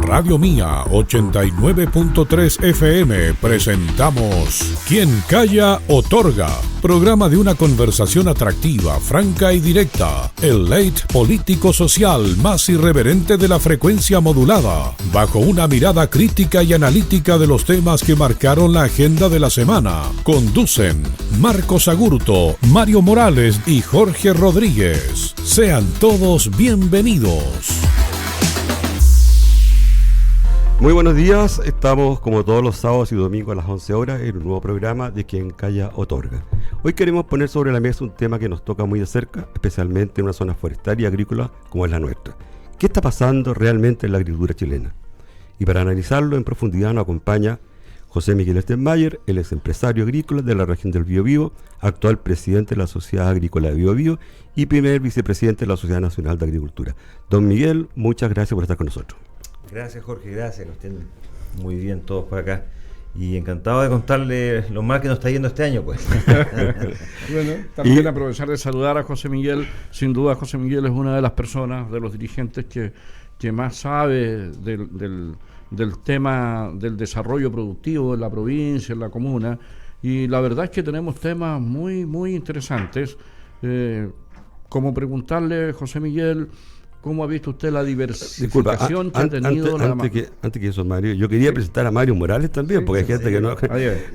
Radio Mía 89.3 FM presentamos Quien Calla Otorga, programa de una conversación atractiva, franca y directa, el late político-social más irreverente de la frecuencia modulada, bajo una mirada crítica y analítica de los temas que marcaron la agenda de la semana. Conducen Marcos Agurto, Mario Morales y Jorge Rodríguez. Sean todos bienvenidos. Muy buenos días, estamos como todos los sábados y domingos a las 11 horas en un nuevo programa de Quien Calla Otorga. Hoy queremos poner sobre la mesa un tema que nos toca muy de cerca, especialmente en una zona forestal y agrícola como es la nuestra. ¿Qué está pasando realmente en la agricultura chilena? Y para analizarlo en profundidad nos acompaña José Miguel Stenmayer, él es empresario agrícola de la región del Biobío, actual presidente de la Sociedad Agrícola de Biobío y primer vicepresidente de la Sociedad Nacional de Agricultura. Don Miguel, muchas gracias por estar con nosotros. Gracias, Jorge, gracias, que estén muy bien todos por acá y encantado de contarle lo mal que nos está yendo este año, pues. Bueno, también aprovechar de saludar a José Miguel. Sin duda José Miguel es una de las personas, de los dirigentes que más sabe del tema del desarrollo productivo en la provincia, en la comuna, y la verdad es que tenemos temas muy, muy interesantes, como preguntarle, José Miguel, ¿cómo ha visto usted la diversificación que ha tenido? Antes que eso, Mario, yo quería presentar a Mario Morales también, porque hay gente que no...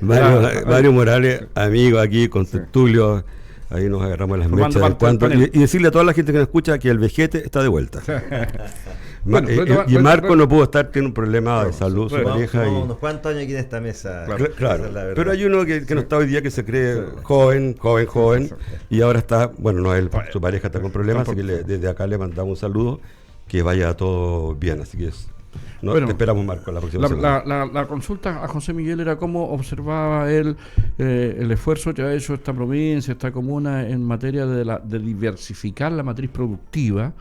Mario Morales, amigo aquí con Tertulio, ahí nos agarramos las mechas del cuanto, y decirle a toda la gente que nos escucha que el vejete está de vuelta. Marco no pudo estar, tiene un problema de salud, su pareja. Unos cuantos años aquí en esta mesa. Claro, pero hay uno que no está hoy día, que se cree joven, y ahora está, bueno, no él, su pareja está con problemas, así que desde acá le mandamos un saludo, que vaya todo bien, así que te esperamos, Marco, la próxima semana. La consulta a José Miguel era cómo observaba él el esfuerzo que ha hecho esta provincia, esta comuna, en materia de diversificar la matriz productiva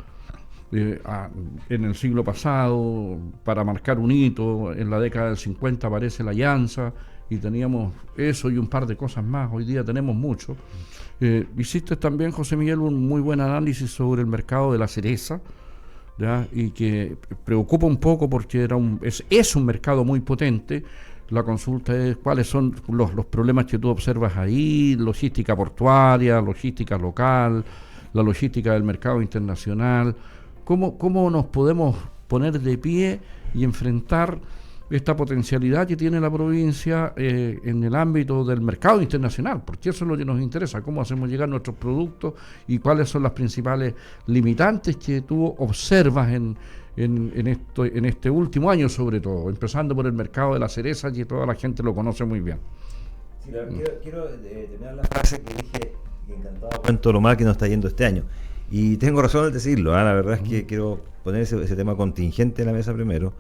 en el siglo pasado, para marcar un hito. En la década del 50 aparece la Alianza y teníamos eso y un par de cosas más. Hoy día tenemos mucho. Hiciste también, José Miguel, un muy buen análisis sobre el mercado de la cereza, ¿ya? Y que preocupa un poco porque es un mercado muy potente. La consulta es cuáles son los problemas que tú observas ahí: logística portuaria, logística local, la logística del mercado internacional. ¿Cómo nos podemos poner de pie y enfrentar esta potencialidad que tiene la provincia en el ámbito del mercado internacional? Porque eso es lo que nos interesa: cómo hacemos llegar nuestros productos y cuáles son las principales limitantes que tú observas en este último año, sobre todo, empezando por el mercado de la cereza, que toda la gente lo conoce muy bien. Sí, quiero terminar la frase que dije, que encantado cuento lo mal que nos está yendo este año. Y tengo razón al decirlo, la verdad es que quiero poner ese tema contingente en la mesa primero.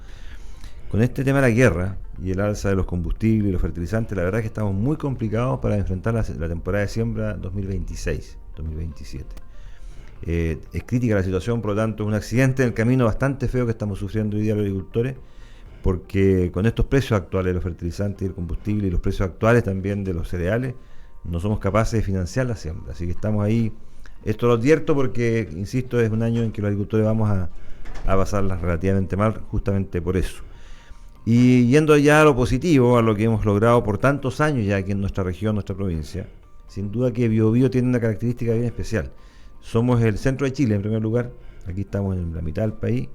Con este tema de la guerra y el alza de los combustibles y los fertilizantes, la verdad es que estamos muy complicados para enfrentar la temporada de siembra 2026-2027. Es crítica la situación, por lo tanto es un accidente en el camino bastante feo que estamos sufriendo hoy día los agricultores, porque con estos precios actuales de los fertilizantes y el combustible y los precios actuales también de los cereales, no somos capaces de financiar la siembra. Así que estamos ahí. Esto lo advierto porque, insisto, es un año en que los agricultores vamos a pasarlas relativamente mal, justamente por eso. Y yendo ya a lo positivo, a lo que hemos logrado por tantos años ya aquí en nuestra región, nuestra provincia, sin duda que Biobío tiene una característica bien especial. Somos el centro de Chile, en primer lugar, aquí estamos en la mitad del país,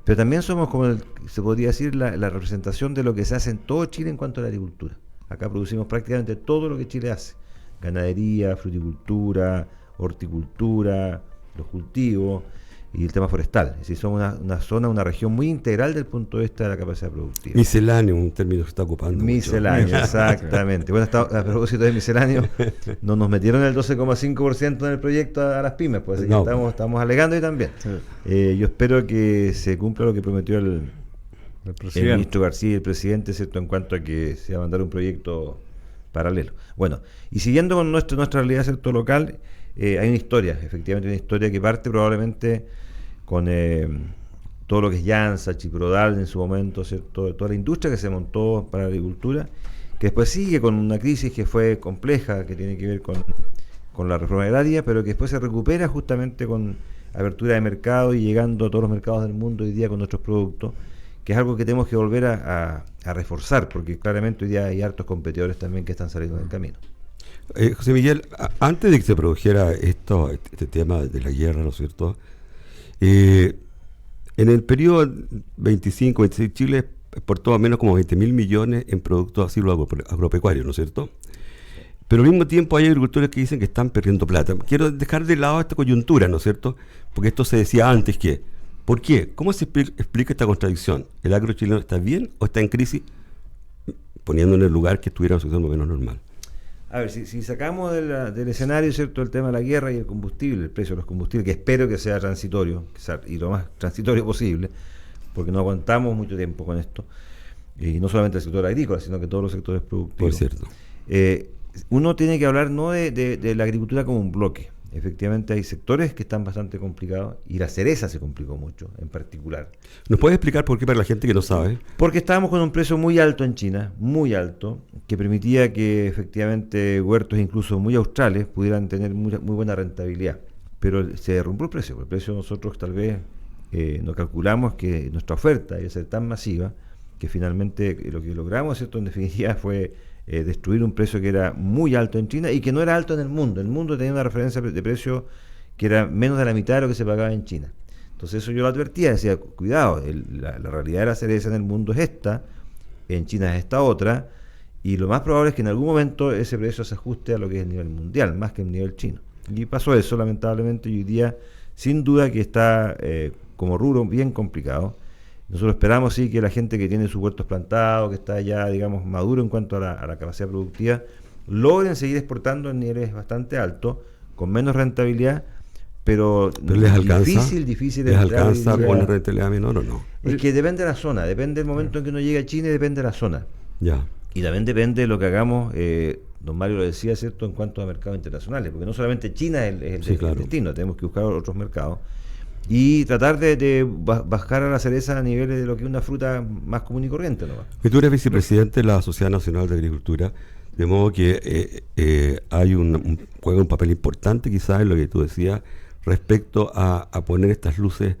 pero también somos, como se podría decir, la representación de lo que se hace en todo Chile en cuanto a la agricultura. Acá producimos prácticamente todo lo que Chile hace: ganadería, fruticultura, horticultura, los cultivos y el tema forestal. Es decir, somos una región muy integral desde el punto de vista de la capacidad productiva. Misceláneo, un término que está ocupando misceláneo, mucho. Exactamente. Bueno, a propósito de misceláneo, nos metieron el 12,5% en el proyecto a las pymes, pues así que estamos alegando ahí también. Sí. Yo espero que se cumpla lo que prometió el ministro García y el presidente, ¿cierto?, en cuanto a que se va a mandar un proyecto paralelo. Bueno, y siguiendo con nuestra realidad, ¿cierto?, local, hay una historia, efectivamente una historia que parte probablemente con todo lo que es Llanza, Chiprodal en su momento, ¿cierto?, toda la industria que se montó para la agricultura, que después sigue con una crisis que fue compleja, que tiene que ver con la reforma agraria, pero que después se recupera justamente con apertura de mercado y llegando a todos los mercados del mundo hoy día con nuestros productos, que es algo que tenemos que volver a reforzar, porque claramente hoy día hay hartos competidores también que están saliendo del camino. José Miguel, antes de que se produjera este tema de la guerra, ¿no es cierto? En el periodo 25-26, Chile exportó a menos como 20.000 millones en productos así agropecuarios, ¿no es cierto? Pero al mismo tiempo hay agricultores que dicen que están perdiendo plata. Quiero dejar de lado esta coyuntura, ¿no es cierto? Porque esto se decía antes que... ¿Por qué? ¿Cómo se explica esta contradicción? ¿El agro chileno está bien o está en crisis? Poniendo en el lugar que estuviera una situación menos normal. A ver, si sacamos del escenario, ¿cierto?, el tema de la guerra y el combustible, el precio de los combustibles, que espero que sea transitorio, y lo más transitorio posible, porque no aguantamos mucho tiempo con esto, y no solamente el sector agrícola, sino que todos los sectores productivos. Por cierto. Uno tiene que hablar no de la agricultura como un bloque. Efectivamente hay sectores que están bastante complicados, y la cereza se complicó mucho en particular. ¿Nos puedes explicar por qué para la gente que no sabe? Porque estábamos con un precio muy alto en China, muy alto, que permitía que efectivamente huertos incluso muy australes pudieran tener muy buena rentabilidad. Pero se derrumbó el precio. El precio nosotros tal vez nos calculamos que nuestra oferta iba a ser tan masiva que finalmente lo que logramos, ¿cierto?, en definitiva fue destruir un precio que era muy alto en China y que no era alto en el mundo. El mundo tenía una referencia de precio que era menos de la mitad de lo que se pagaba en China. Entonces eso yo lo advertía, decía, cuidado, la realidad de la cereza en el mundo es esta, en China es esta otra, y lo más probable es que en algún momento ese precio se ajuste a lo que es el nivel mundial, más que el nivel chino. Y pasó eso, lamentablemente, y hoy día, sin duda que está como rubro bien complicado. Nosotros esperamos sí que la gente que tiene sus huertos plantados, que está ya, digamos, maduro en cuanto a la capacidad productiva, logren seguir exportando en niveles bastante altos, con menos rentabilidad, pero les alcanza, difícil ¿les alcanza con una rentabilidad menor o no? Es que depende de la zona, depende del momento en que uno llegue a China y depende de la zona. Ya. Y también depende de lo que hagamos, don Mario lo decía, ¿cierto?, en cuanto a mercados internacionales, porque no solamente China es el destino, tenemos que buscar otros mercados. Y tratar de bajar a la cereza a niveles de lo que es una fruta más común y corriente, ¿no? Y tú eres vicepresidente de la Sociedad Nacional de Agricultura, de modo que juega un papel importante quizás en lo que tú decías respecto a poner estas luces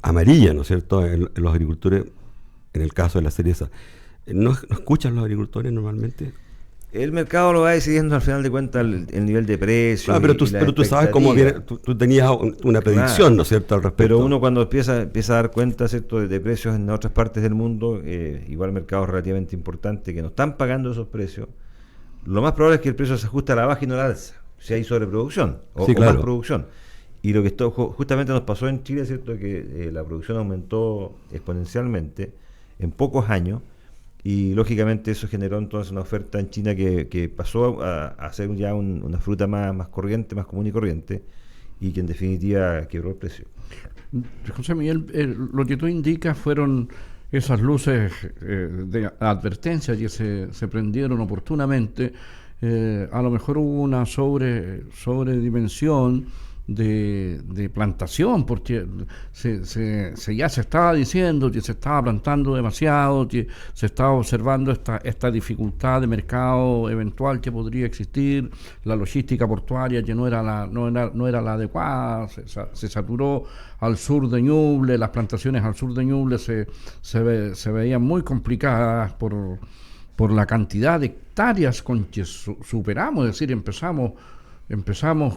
amarillas, ¿no es cierto?, en los agricultores, en el caso de la cereza. ¿No escuchan los agricultores normalmente? El mercado lo va decidiendo al final de cuentas el nivel de precio. Pero tú sabes cómo viene, tú tenías una predicción, claro, ¿no es cierto?, al respecto. Pero uno cuando empieza a dar cuenta, ¿cierto?, de precios en otras partes del mundo, igual mercados relativamente importantes que no están pagando esos precios, lo más probable es que el precio se ajuste a la baja y no a la alza, si hay sobreproducción o más producción. Y lo que justamente nos pasó en Chile, ¿cierto?, que la producción aumentó exponencialmente en pocos años. Y lógicamente eso generó entonces una oferta en China que pasó a ser ya una fruta más corriente, más común y corriente, y que en definitiva quebró el precio. José Miguel, lo que tú indicas fueron esas luces de advertencia que se prendieron oportunamente. A lo mejor hubo una sobredimensión de plantación, porque ya se estaba diciendo que se estaba plantando demasiado, que se estaba observando esta dificultad de mercado eventual que podría existir, la logística portuaria que no era la adecuada, se saturó al sur de Ñuble, las plantaciones al sur de Ñuble se veían muy complicadas por la cantidad de hectáreas con que superamos, es decir, empezamos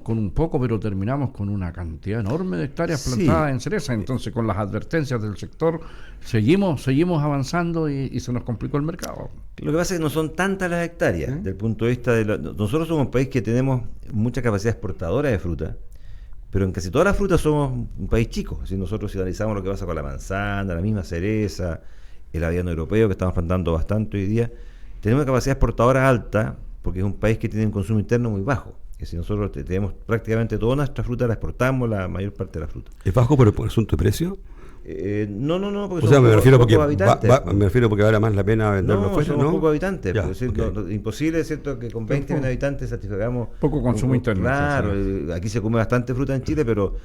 con un poco, pero terminamos con una cantidad enorme de hectáreas plantadas en cereza. Entonces, con las advertencias del sector, seguimos avanzando y se nos complicó el mercado. Lo que pasa es que no son tantas las hectáreas, desde el punto de vista nosotros somos un país que tenemos mucha capacidad exportadora de fruta, pero en casi todas las frutas somos un país chico. Si nosotros analizamos lo que pasa con la manzana, la misma cereza, el avellano europeo, que estamos plantando bastante hoy día, tenemos una capacidad exportadora alta, porque es un país que tiene un consumo interno muy bajo. Que si nosotros tenemos prácticamente toda nuestra fruta, la exportamos, la mayor parte de la fruta. ¿Es bajo por asunto de precio? No, porque me refiero porque vale más la pena venderlo fuera, somos pocos habitantes, imposible, es cierto, que con 20 millones de habitantes satisfagamos poco consumo interno. Claro, aquí se come bastante fruta en Chile, pero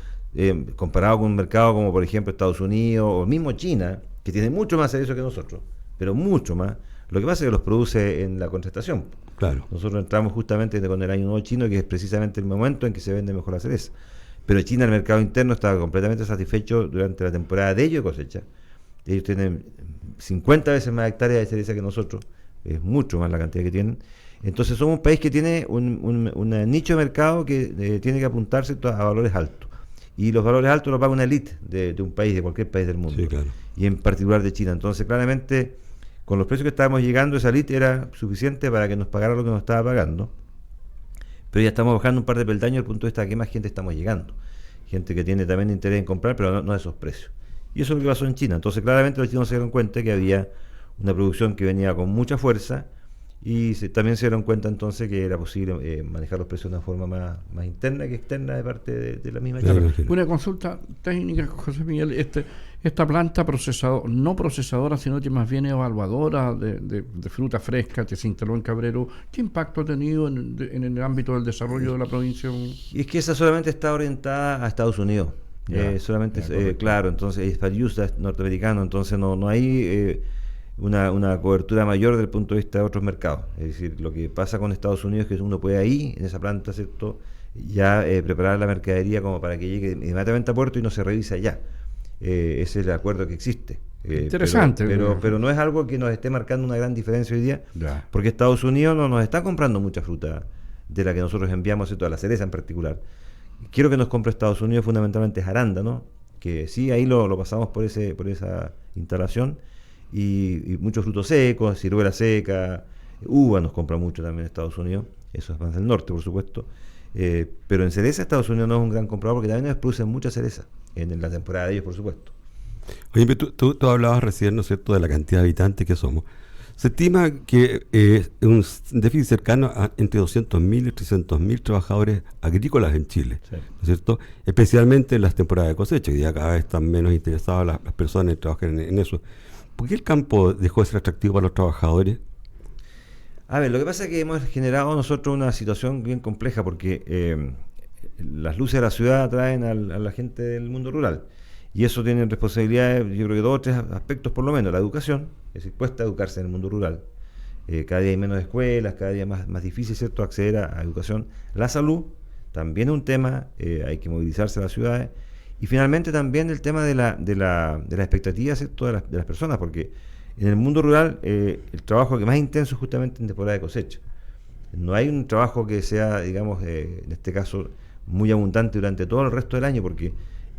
comparado con un mercado como por ejemplo Estados Unidos o mismo China, que tiene mucho más cereza que nosotros, pero mucho más. Lo que pasa es que los produce en la contratación. Claro. Nosotros entramos justamente con el año nuevo chino, que es precisamente el momento en que se vende mejor la cereza. Pero China, el mercado interno, estaba completamente satisfecho durante la temporada de ello de cosecha. ellos tienen 50 veces más hectáreas de cereza que nosotros, es mucho más la cantidad que tienen. Entonces somos un país que tiene un nicho de mercado que tiene que apuntarse a valores altos. Y los valores altos los paga una élite de un país, de cualquier país del mundo. Sí, claro. Y en particular de China. Entonces, claramente, con los precios que estábamos llegando, esa élite era suficiente para que nos pagara lo que nos estaba pagando. Pero ya estamos bajando un par de peldaños desde el punto de vista de que más gente estamos llegando. Gente que tiene también interés en comprar, pero no a esos precios. Y eso es lo que pasó en China. Entonces, claramente los chinos se dieron cuenta que había una producción que venía con mucha fuerza y también se dieron cuenta entonces que era posible manejar los precios de una forma más interna que externa de parte de la misma China. Una consulta técnica, José Miguel. Esta planta no procesadora, sino que más bien evaluadora de fruta fresca que se instaló en Cabrero, ¿qué impacto ha tenido en el ámbito del desarrollo de la provincia? Y es que esa solamente está orientada a Estados Unidos. Claro, entonces es para use norteamericano, entonces no hay una cobertura mayor desde el punto de vista de otros mercados. Es decir, lo que pasa con Estados Unidos es que uno puede ahí, en esa planta, ¿cierto?, ya preparar la mercadería como para que llegue inmediatamente a puerto y no se revisa ya. Ese es el acuerdo que existe. Interesante. Pero no es algo que nos esté marcando una gran diferencia hoy día, porque Estados Unidos no nos está comprando mucha fruta de la que nosotros enviamos, ¿cierto?, a la cereza en particular. Quiero que nos compre Estados Unidos fundamentalmente es arándano, que sí, ahí lo pasamos por esa instalación, y muchos frutos secos, ciruela seca, uva nos compra mucho también Estados Unidos, eso es más del norte, por supuesto. Pero en cereza Estados Unidos no es un gran comprador porque también nos producen mucha cereza en la temporada de ellos, por supuesto. Oye, tú hablabas recién, ¿no es cierto?, de la cantidad de habitantes que somos. Se estima que un déficit cercano a entre 200.000 y 300.000 trabajadores agrícolas en Chile, sí, ¿no es cierto?, especialmente en las temporadas de cosecha, que ya cada vez están menos interesadas las personas en trabajar en eso. ¿Por qué el campo dejó de ser atractivo para los trabajadores? A ver, lo que pasa es que hemos generado nosotros una situación bien compleja porque las luces de la ciudad atraen a la gente del mundo rural y eso tiene responsabilidades, yo creo que 2 o 3 aspectos por lo menos. La educación, es decir, cuesta educarse en el mundo rural, cada día hay menos escuelas, cada día más difícil, ¿cierto?, acceder a educación. La salud también es un tema, hay que movilizarse a las ciudades. Y finalmente también el tema de la expectativa, ¿cierto?, de las personas, porque en el mundo rural el trabajo que más intenso es justamente en temporada de cosecha. No hay un trabajo que sea, digamos, en este caso, muy abundante durante todo el resto del año, porque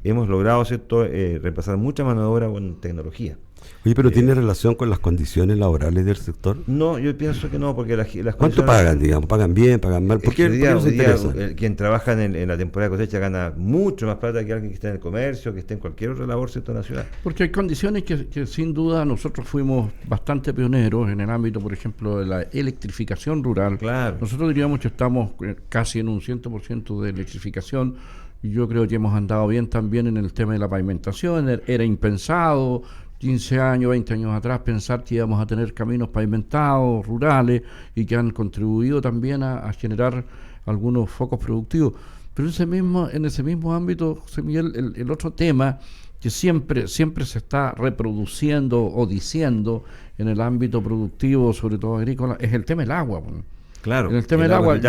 hemos logrado, ¿cierto?, reemplazar mucha mano de obra con tecnología. Oye, pero ¿tiene relación con las condiciones laborales del sector? No, yo pienso que no, porque las ¿Cuánto pagan, digamos? ¿Pagan bien, pagan mal? ¿Por qué no se interesa? Quien trabaja en la temporada de cosecha gana mucho más plata que alguien que está en el comercio, que esté en cualquier otra labor, ¿cierto?, en la ciudad. Porque hay condiciones que sin duda nosotros fuimos bastante pioneros en el ámbito, por ejemplo, de la electrificación rural. Claro. Nosotros diríamos que estamos casi en un 100% de electrificación. Y yo creo que hemos andado bien también en el tema de la pavimentación. Era impensado 15 años, 20 años atrás pensar que íbamos a tener caminos pavimentados, rurales, y que han contribuido también a generar algunos focos productivos. Pero en ese mismo ámbito, José Miguel, el otro tema que siempre se está reproduciendo o diciendo en el ámbito productivo, sobre todo agrícola, es el tema del agua. Claro. En el tema del agua,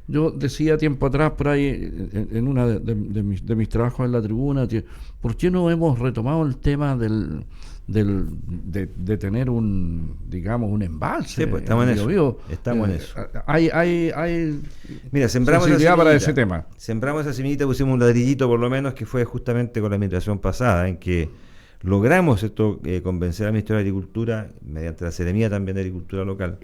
yo decía tiempo atrás por ahí en una de mis trabajos en la tribuna, que ¿por qué no hemos retomado el tema de tener un embalse? Sí, pues estamos en eso. Estamos en eso. Mira, sembramos sensibilidad para ese tema. Sembramos esa semillita, pusimos un ladrillito por lo menos, que fue justamente con la administración pasada, en que logramos convencer al Ministerio de Agricultura, mediante la Seremía también de Agricultura Local,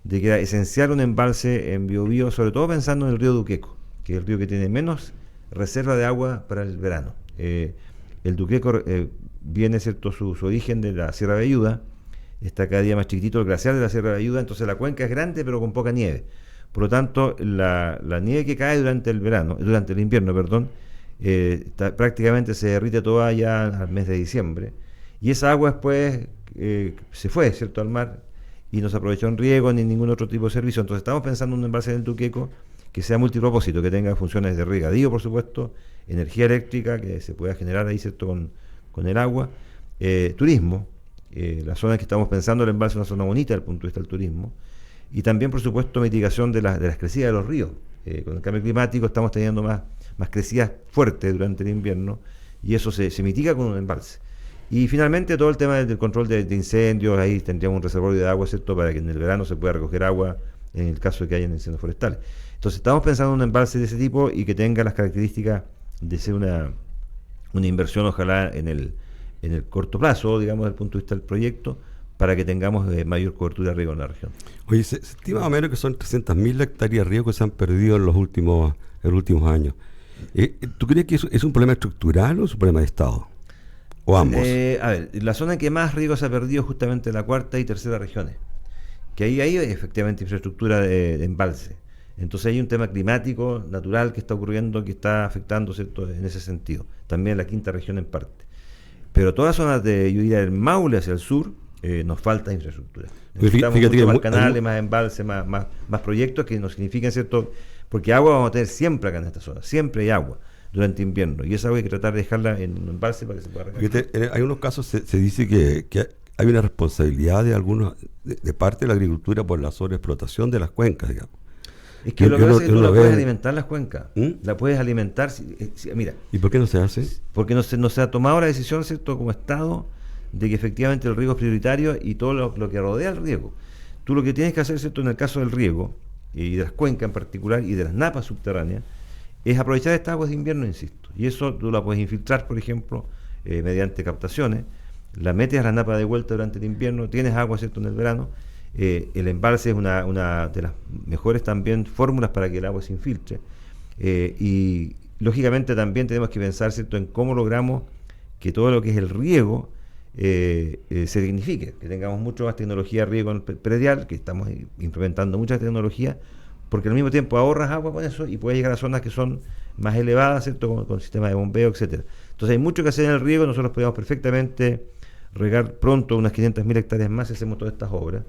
de que era esencial un embalse en Biobío, sobre todo pensando en el río Duqueco, que es el río que tiene menos reserva de agua para el verano. El Duqueco viene, ¿cierto?, su origen de la Sierra de Ayuda, está cada día más chiquitito el glaciar de la Sierra de Ayuda, entonces la cuenca es grande pero con poca nieve. Por lo tanto, la nieve que cae durante el invierno, prácticamente se derrite toda ya al mes de diciembre, y esa agua después se fue, ¿cierto?, al mar, y no se aprovechó en riego ni ningún otro tipo de servicio. Entonces estamos pensando en un embalse del Duqueco que sea multipropósito, que tenga funciones de regadío, por supuesto, energía eléctrica que se pueda generar ahí, ¿cierto?, con el agua, turismo, la zona que estamos pensando, el embalse es una zona bonita desde el punto de vista del turismo, y también, por supuesto, mitigación de las crecidas de los ríos. Con el cambio climático estamos teniendo más crecidas fuertes durante el invierno, y eso se mitiga con un embalse. Y finalmente todo el tema del control de incendios, ahí tendríamos un reservorio de agua, ¿cierto?, para que en el verano se pueda recoger agua en el caso de que haya incendios forestales. Entonces estamos pensando en un embalse de ese tipo y que tenga las características de ser una inversión, ojalá en el corto plazo, digamos, desde el punto de vista del proyecto, para que tengamos mayor cobertura de riego en la región. Oye, se estima más o menos que son 300.000 hectáreas de riego que se han perdido en los últimos años. ¿Tú crees que es un problema estructural o es un problema de Estado? ¿O ambos? A ver, la zona que más riego se ha perdido es justamente la cuarta y tercera regiones, que ahí hay efectivamente infraestructura de embalse. Entonces hay un tema climático, natural que está ocurriendo, que está afectando, ¿cierto?, en ese sentido. También la quinta región en parte. Pero todas las zonas yo diría, del Maule hacia el sur, nos falta infraestructura. Necesitamos mucho más canales, más embalses, más proyectos que nos signifiquen, ¿cierto? Porque agua vamos a tener siempre acá en esta zona, siempre hay agua durante invierno, y esa agua hay que tratar de dejarla en un embalse para que se pueda recargar. Hay unos casos, se dice que hay una responsabilidad de parte de la agricultura por la sobreexplotación de las cuencas, digamos. Es que lo que pasa es que tú la puedes alimentar las cuencas, la puedes alimentar, mira. ¿Y por qué no se hace? Porque no se ha tomado la decisión, ¿cierto?, como Estado, de que efectivamente el riego es prioritario y todo lo que rodea el riego. Tú lo que tienes que hacer, ¿cierto?, en el caso del riego, y de las cuencas en particular, y de las napas subterráneas, es aprovechar estas aguas de invierno, insisto. Y eso tú la puedes infiltrar, por ejemplo, mediante captaciones, la metes a la napa de vuelta durante el invierno, tienes agua, ¿cierto?, en el verano. El embalse es una de las mejores también fórmulas para que el agua se infiltre. Y lógicamente también tenemos que pensar, ¿cierto?, en cómo logramos que todo lo que es el riego se dignifique, que tengamos mucho más tecnología de riego predial, que estamos implementando mucha tecnología, porque al mismo tiempo ahorras agua con eso y puedes llegar a zonas que son más elevadas, ¿cierto?, con sistemas de bombeo, etcétera. Entonces hay mucho que hacer en el riego. Nosotros podemos perfectamente regar pronto unas 500.000 hectáreas más si hacemos todas estas obras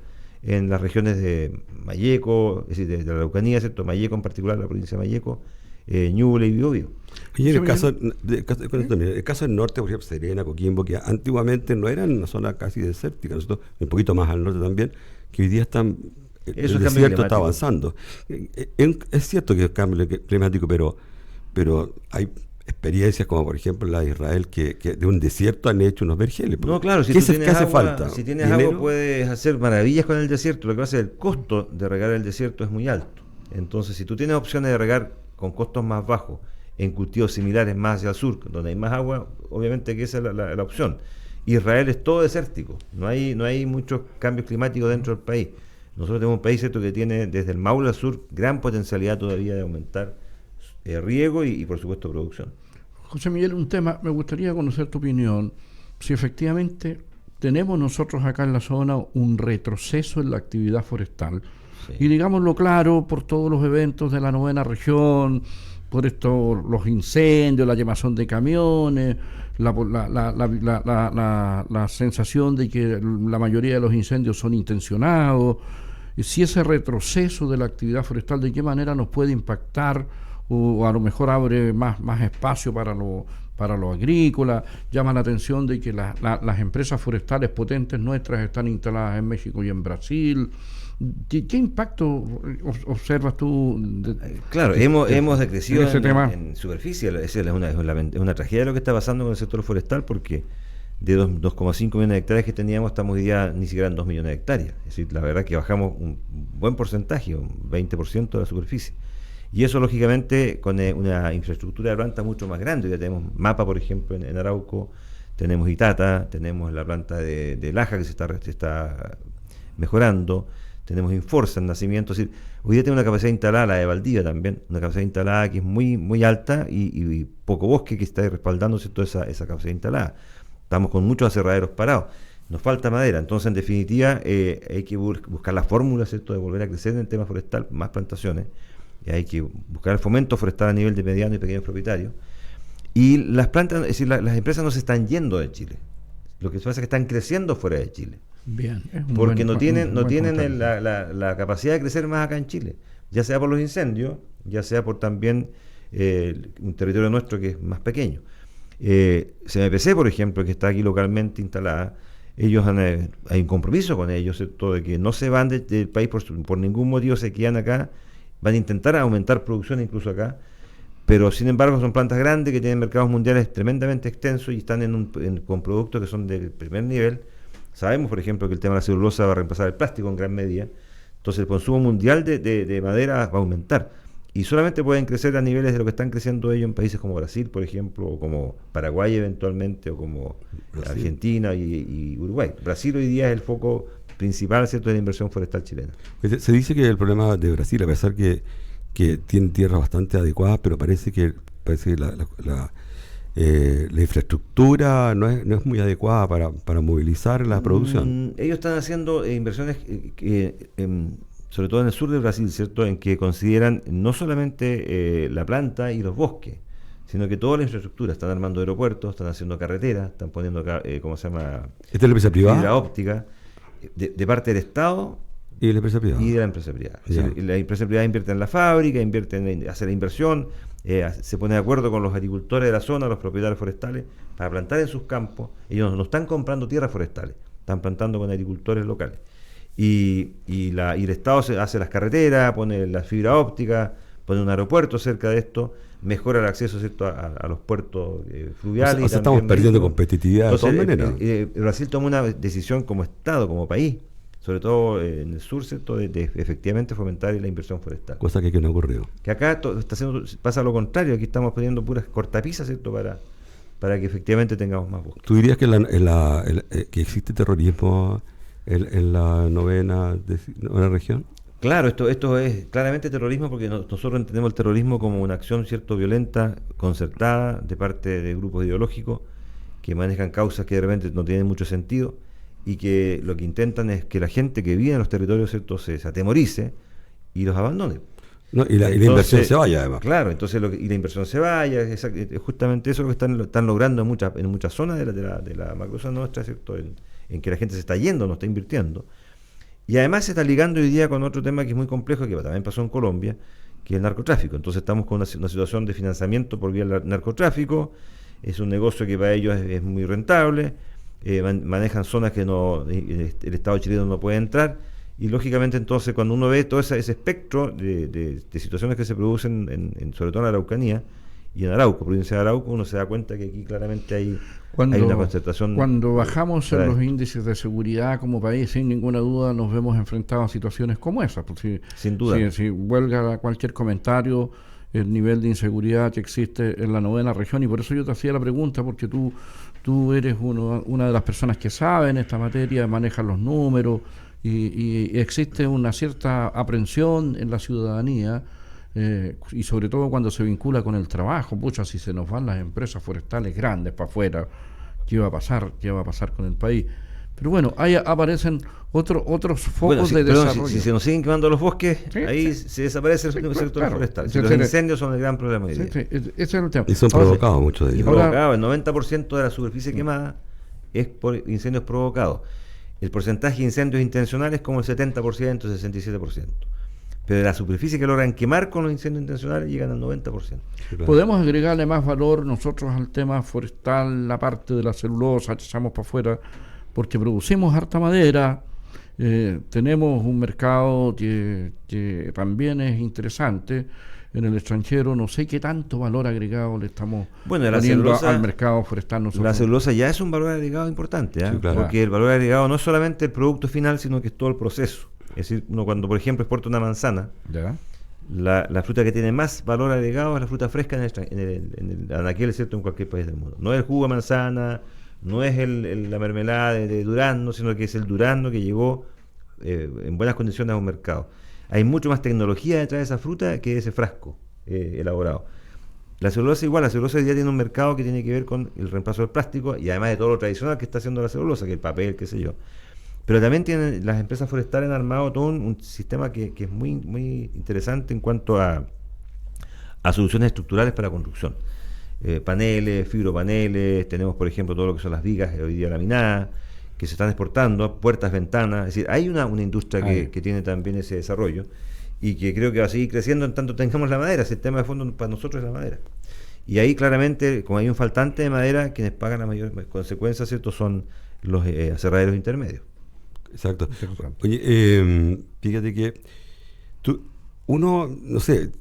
en las regiones de Malleco, es decir, de la Araucanía, ¿cierto?, Malleco en particular, la provincia de Malleco, Ñuble y Biobío. Y en el caso del norte, por ejemplo, Serena, Coquimbo, que antiguamente no eran una zona casi desértica, nosotros un poquito más al norte también, que hoy día están, el desierto está avanzando. Es cierto que es cambio climático, pero hay experiencias como por ejemplo la de Israel que de un desierto han hecho unos vergeles. No, claro, si ¿Qué tú tienes hace agua, falta? Si tienes agua puedes hacer maravillas con el desierto. Lo que pasa es que el costo de regar el desierto es muy alto. Entonces, si tú tienes opciones de regar con costos más bajos en cultivos similares más hacia el sur, donde hay más agua, obviamente que esa es la opción. Israel es todo desértico, no hay muchos cambios climáticos dentro del país. Nosotros tenemos un país, ¿cierto?, que tiene desde el Maule al sur gran potencialidad todavía de aumentar riego y por supuesto producción. José Miguel, un tema, me gustaría conocer tu opinión, si efectivamente tenemos nosotros acá en la zona un retroceso en la actividad forestal, sí. Y digámoslo claro, por todos los eventos de la 9ª región, por esto, los incendios, la quemazón de camiones, la sensación de que la mayoría de los incendios son intencionados, si ese retroceso de la actividad forestal, ¿de qué manera nos puede impactar? O a lo mejor abre más espacio para lo agrícola? Llama la atención de que las empresas forestales potentes nuestras están instaladas en México y en Brasil. ¿Qué impacto observas tú? Claro, hemos decrecido en superficie. Es una tragedia lo que está pasando con el sector forestal, porque de 2,5 millones de hectáreas que teníamos, estamos hoy día ni siquiera en 2 millones de hectáreas. Es decir, la verdad que bajamos un buen porcentaje, un 20% de la superficie. Y eso, lógicamente, con una infraestructura de planta mucho más grande. Ya tenemos MAPA, por ejemplo, en Arauco, tenemos Itata, tenemos la planta de Laja que se está mejorando, tenemos Inforza en Nacimiento. Es decir, hoy día tenemos una capacidad instalada, la de Valdivia también, una capacidad instalada que es muy, muy alta y poco bosque que está respaldando, ¿cierto?, esa capacidad instalada. Estamos con muchos aserraderos parados. Nos falta madera. Entonces, en definitiva, hay que buscar la fórmula, ¿cierto?, de volver a crecer en el tema forestal, más plantaciones. Y hay que buscar el fomento forestal a nivel de medianos y pequeños propietarios. Y las plantas, es decir, las empresas no se están yendo de Chile. Lo que pasa es que están creciendo fuera de Chile. Bien. Porque no tienen la capacidad de crecer más acá en Chile. Ya sea por los incendios, ya sea por también un territorio nuestro que es más pequeño. CMPC, por ejemplo, que está aquí localmente instalada, ellos hay un compromiso con ellos, ¿cierto?, de que no se van del país por ningún motivo, se quedan acá. Van a intentar aumentar producción incluso acá, pero sin embargo son plantas grandes que tienen mercados mundiales tremendamente extensos y están con productos que son del primer nivel. Sabemos, por ejemplo, que el tema de la celulosa va a reemplazar el plástico en gran medida, entonces el consumo mundial de madera va a aumentar. Y solamente pueden crecer a niveles de lo que están creciendo ellos en países como Brasil, por ejemplo, o como Paraguay eventualmente, o como Brasil. Argentina y Uruguay. Brasil hoy día es el foco principal, ¿cierto?, de la inversión forestal chilena. Se dice que el problema de Brasil, a pesar que tiene tierras bastante adecuadas, pero parece que la infraestructura no es muy adecuada para movilizar la producción. Ellos están haciendo inversiones sobre todo en el sur de Brasil, ¿cierto?, en que consideran no solamente la planta y los bosques, sino que toda la infraestructura. Están armando aeropuertos, están haciendo carreteras, están poniendo, ¿cómo se llama? ¿Esta es la empresa privada? Fibra óptica, de parte del Estado y de la empresa privada. Y de la empresa privada. Es decir, la empresa privada invierte en la fábrica, hace la inversión, se pone de acuerdo con los agricultores de la zona, los propietarios forestales, para plantar en sus campos. Ellos no están comprando tierras forestales, están plantando con agricultores locales. Y el Estado hace las carreteras, pone la fibra óptica, pone un aeropuerto cerca de esto, mejora el acceso, ¿cierto?, a los puertos fluviales. O sea, estamos perdiendo competitividad. Entonces, de todas maneras. Brasil tomó una decisión como Estado, como país, sobre todo en el sur, ¿cierto?, de efectivamente fomentar la inversión forestal. Cosa que no ha ocurrido. Que acá pasa lo contrario, aquí estamos poniendo puras cortapisas, ¿cierto?, para que efectivamente tengamos más bosques. ¿Tú dirías que que existe terrorismo en la novena región? Claro, esto es claramente terrorismo, porque nosotros entendemos el terrorismo como una acción, ¿cierto?, violenta, concertada, de parte de grupos ideológicos que manejan causas que de repente no tienen mucho sentido y que lo que intentan es que la gente que vive en los territorios, ¿cierto?, se atemorice y los abandone. No, y la inversión se vaya, además. Claro, entonces y la inversión se vaya, es justamente eso lo que están logrando en muchas zonas de la macrozona nuestra, ¿cierto?, en que la gente se está yendo, no está invirtiendo. Y además se está ligando hoy día con otro tema que es muy complejo, que también pasó en Colombia, que es el narcotráfico. Entonces estamos con una situación de financiamiento por vía del narcotráfico. Es un negocio que para ellos es muy rentable, manejan zonas que el Estado chileno no puede entrar, y lógicamente entonces cuando uno ve todo ese espectro de situaciones que se producen sobre todo en la Araucanía y en Arauco, provincia de Arauco, uno se da cuenta que aquí claramente hay una concentración. Cuando bajamos en los índices de seguridad como país, sin ninguna duda nos vemos enfrentados a situaciones como esas. Sin duda. Si huelga cualquier comentario, el nivel de inseguridad que existe en la novena región, y por eso yo te hacía la pregunta, porque tú eres una de las personas que sabe en esta materia, manejas los números, y existe una cierta aprensión en la ciudadanía, y sobre todo cuando se vincula con el trabajo. Pucha, si se nos van las empresas forestales grandes para afuera, ¿qué va a pasar? ¿Qué va a pasar con el país? Pero bueno, ahí aparecen otros focos de desarrollo. Si se nos siguen quemando los bosques, ahí se desaparece el sector forestal. Los incendios son el gran problema hoy día. Ese es el tema. Y son provocados muchos de ellos. El 90% de la superficie quemada es por incendios provocados. El porcentaje de incendios intencionales es como el 70%, 67%. Pero de la superficie que logran quemar con los incendios intencionales llegan al 90%. Claro. Podemos agregarle más valor nosotros al tema forestal, la parte de la celulosa, echamos para afuera, porque producimos harta madera, tenemos un mercado que también es interesante en el extranjero. No sé qué tanto valor agregado le estamos poniendo al mercado forestal nosotros. La celulosa ya es un valor agregado importante, sí, claro. Porque el valor agregado no es solamente el producto final, sino que es todo el proceso. Es decir, uno cuando por ejemplo exporta una manzana, ¿ya? La fruta que tiene más valor agregado es la fruta fresca en el anaquel, ¿cierto?, en cualquier país del mundo. No es el jugo de manzana, no es la mermelada de durazno, sino que es el durazno que llegó en buenas condiciones a un mercado. Hay mucho más tecnología detrás de esa fruta que ese frasco elaborado. La celulosa igual, la celulosa hoy día tiene un mercado que tiene que ver con el reemplazo del plástico y además de todo lo tradicional que está haciendo la celulosa, que el papel, qué sé yo. Pero también las empresas forestales han armado todo un sistema que es muy, muy interesante en cuanto a soluciones estructurales para construcción. Paneles, fibropaneles, tenemos por ejemplo todo lo que son las vigas hoy día laminadas, que se están exportando, puertas, ventanas. Es decir, hay una industria que tiene también ese desarrollo y que creo que va a seguir creciendo en tanto tengamos la madera. El tema de fondo para nosotros es la madera. Y ahí claramente, como hay un faltante de madera, quienes pagan las mayores consecuencias, ¿cierto?, son los aserraderos intermedios. Exacto. Oye, fíjate que uno, no sé,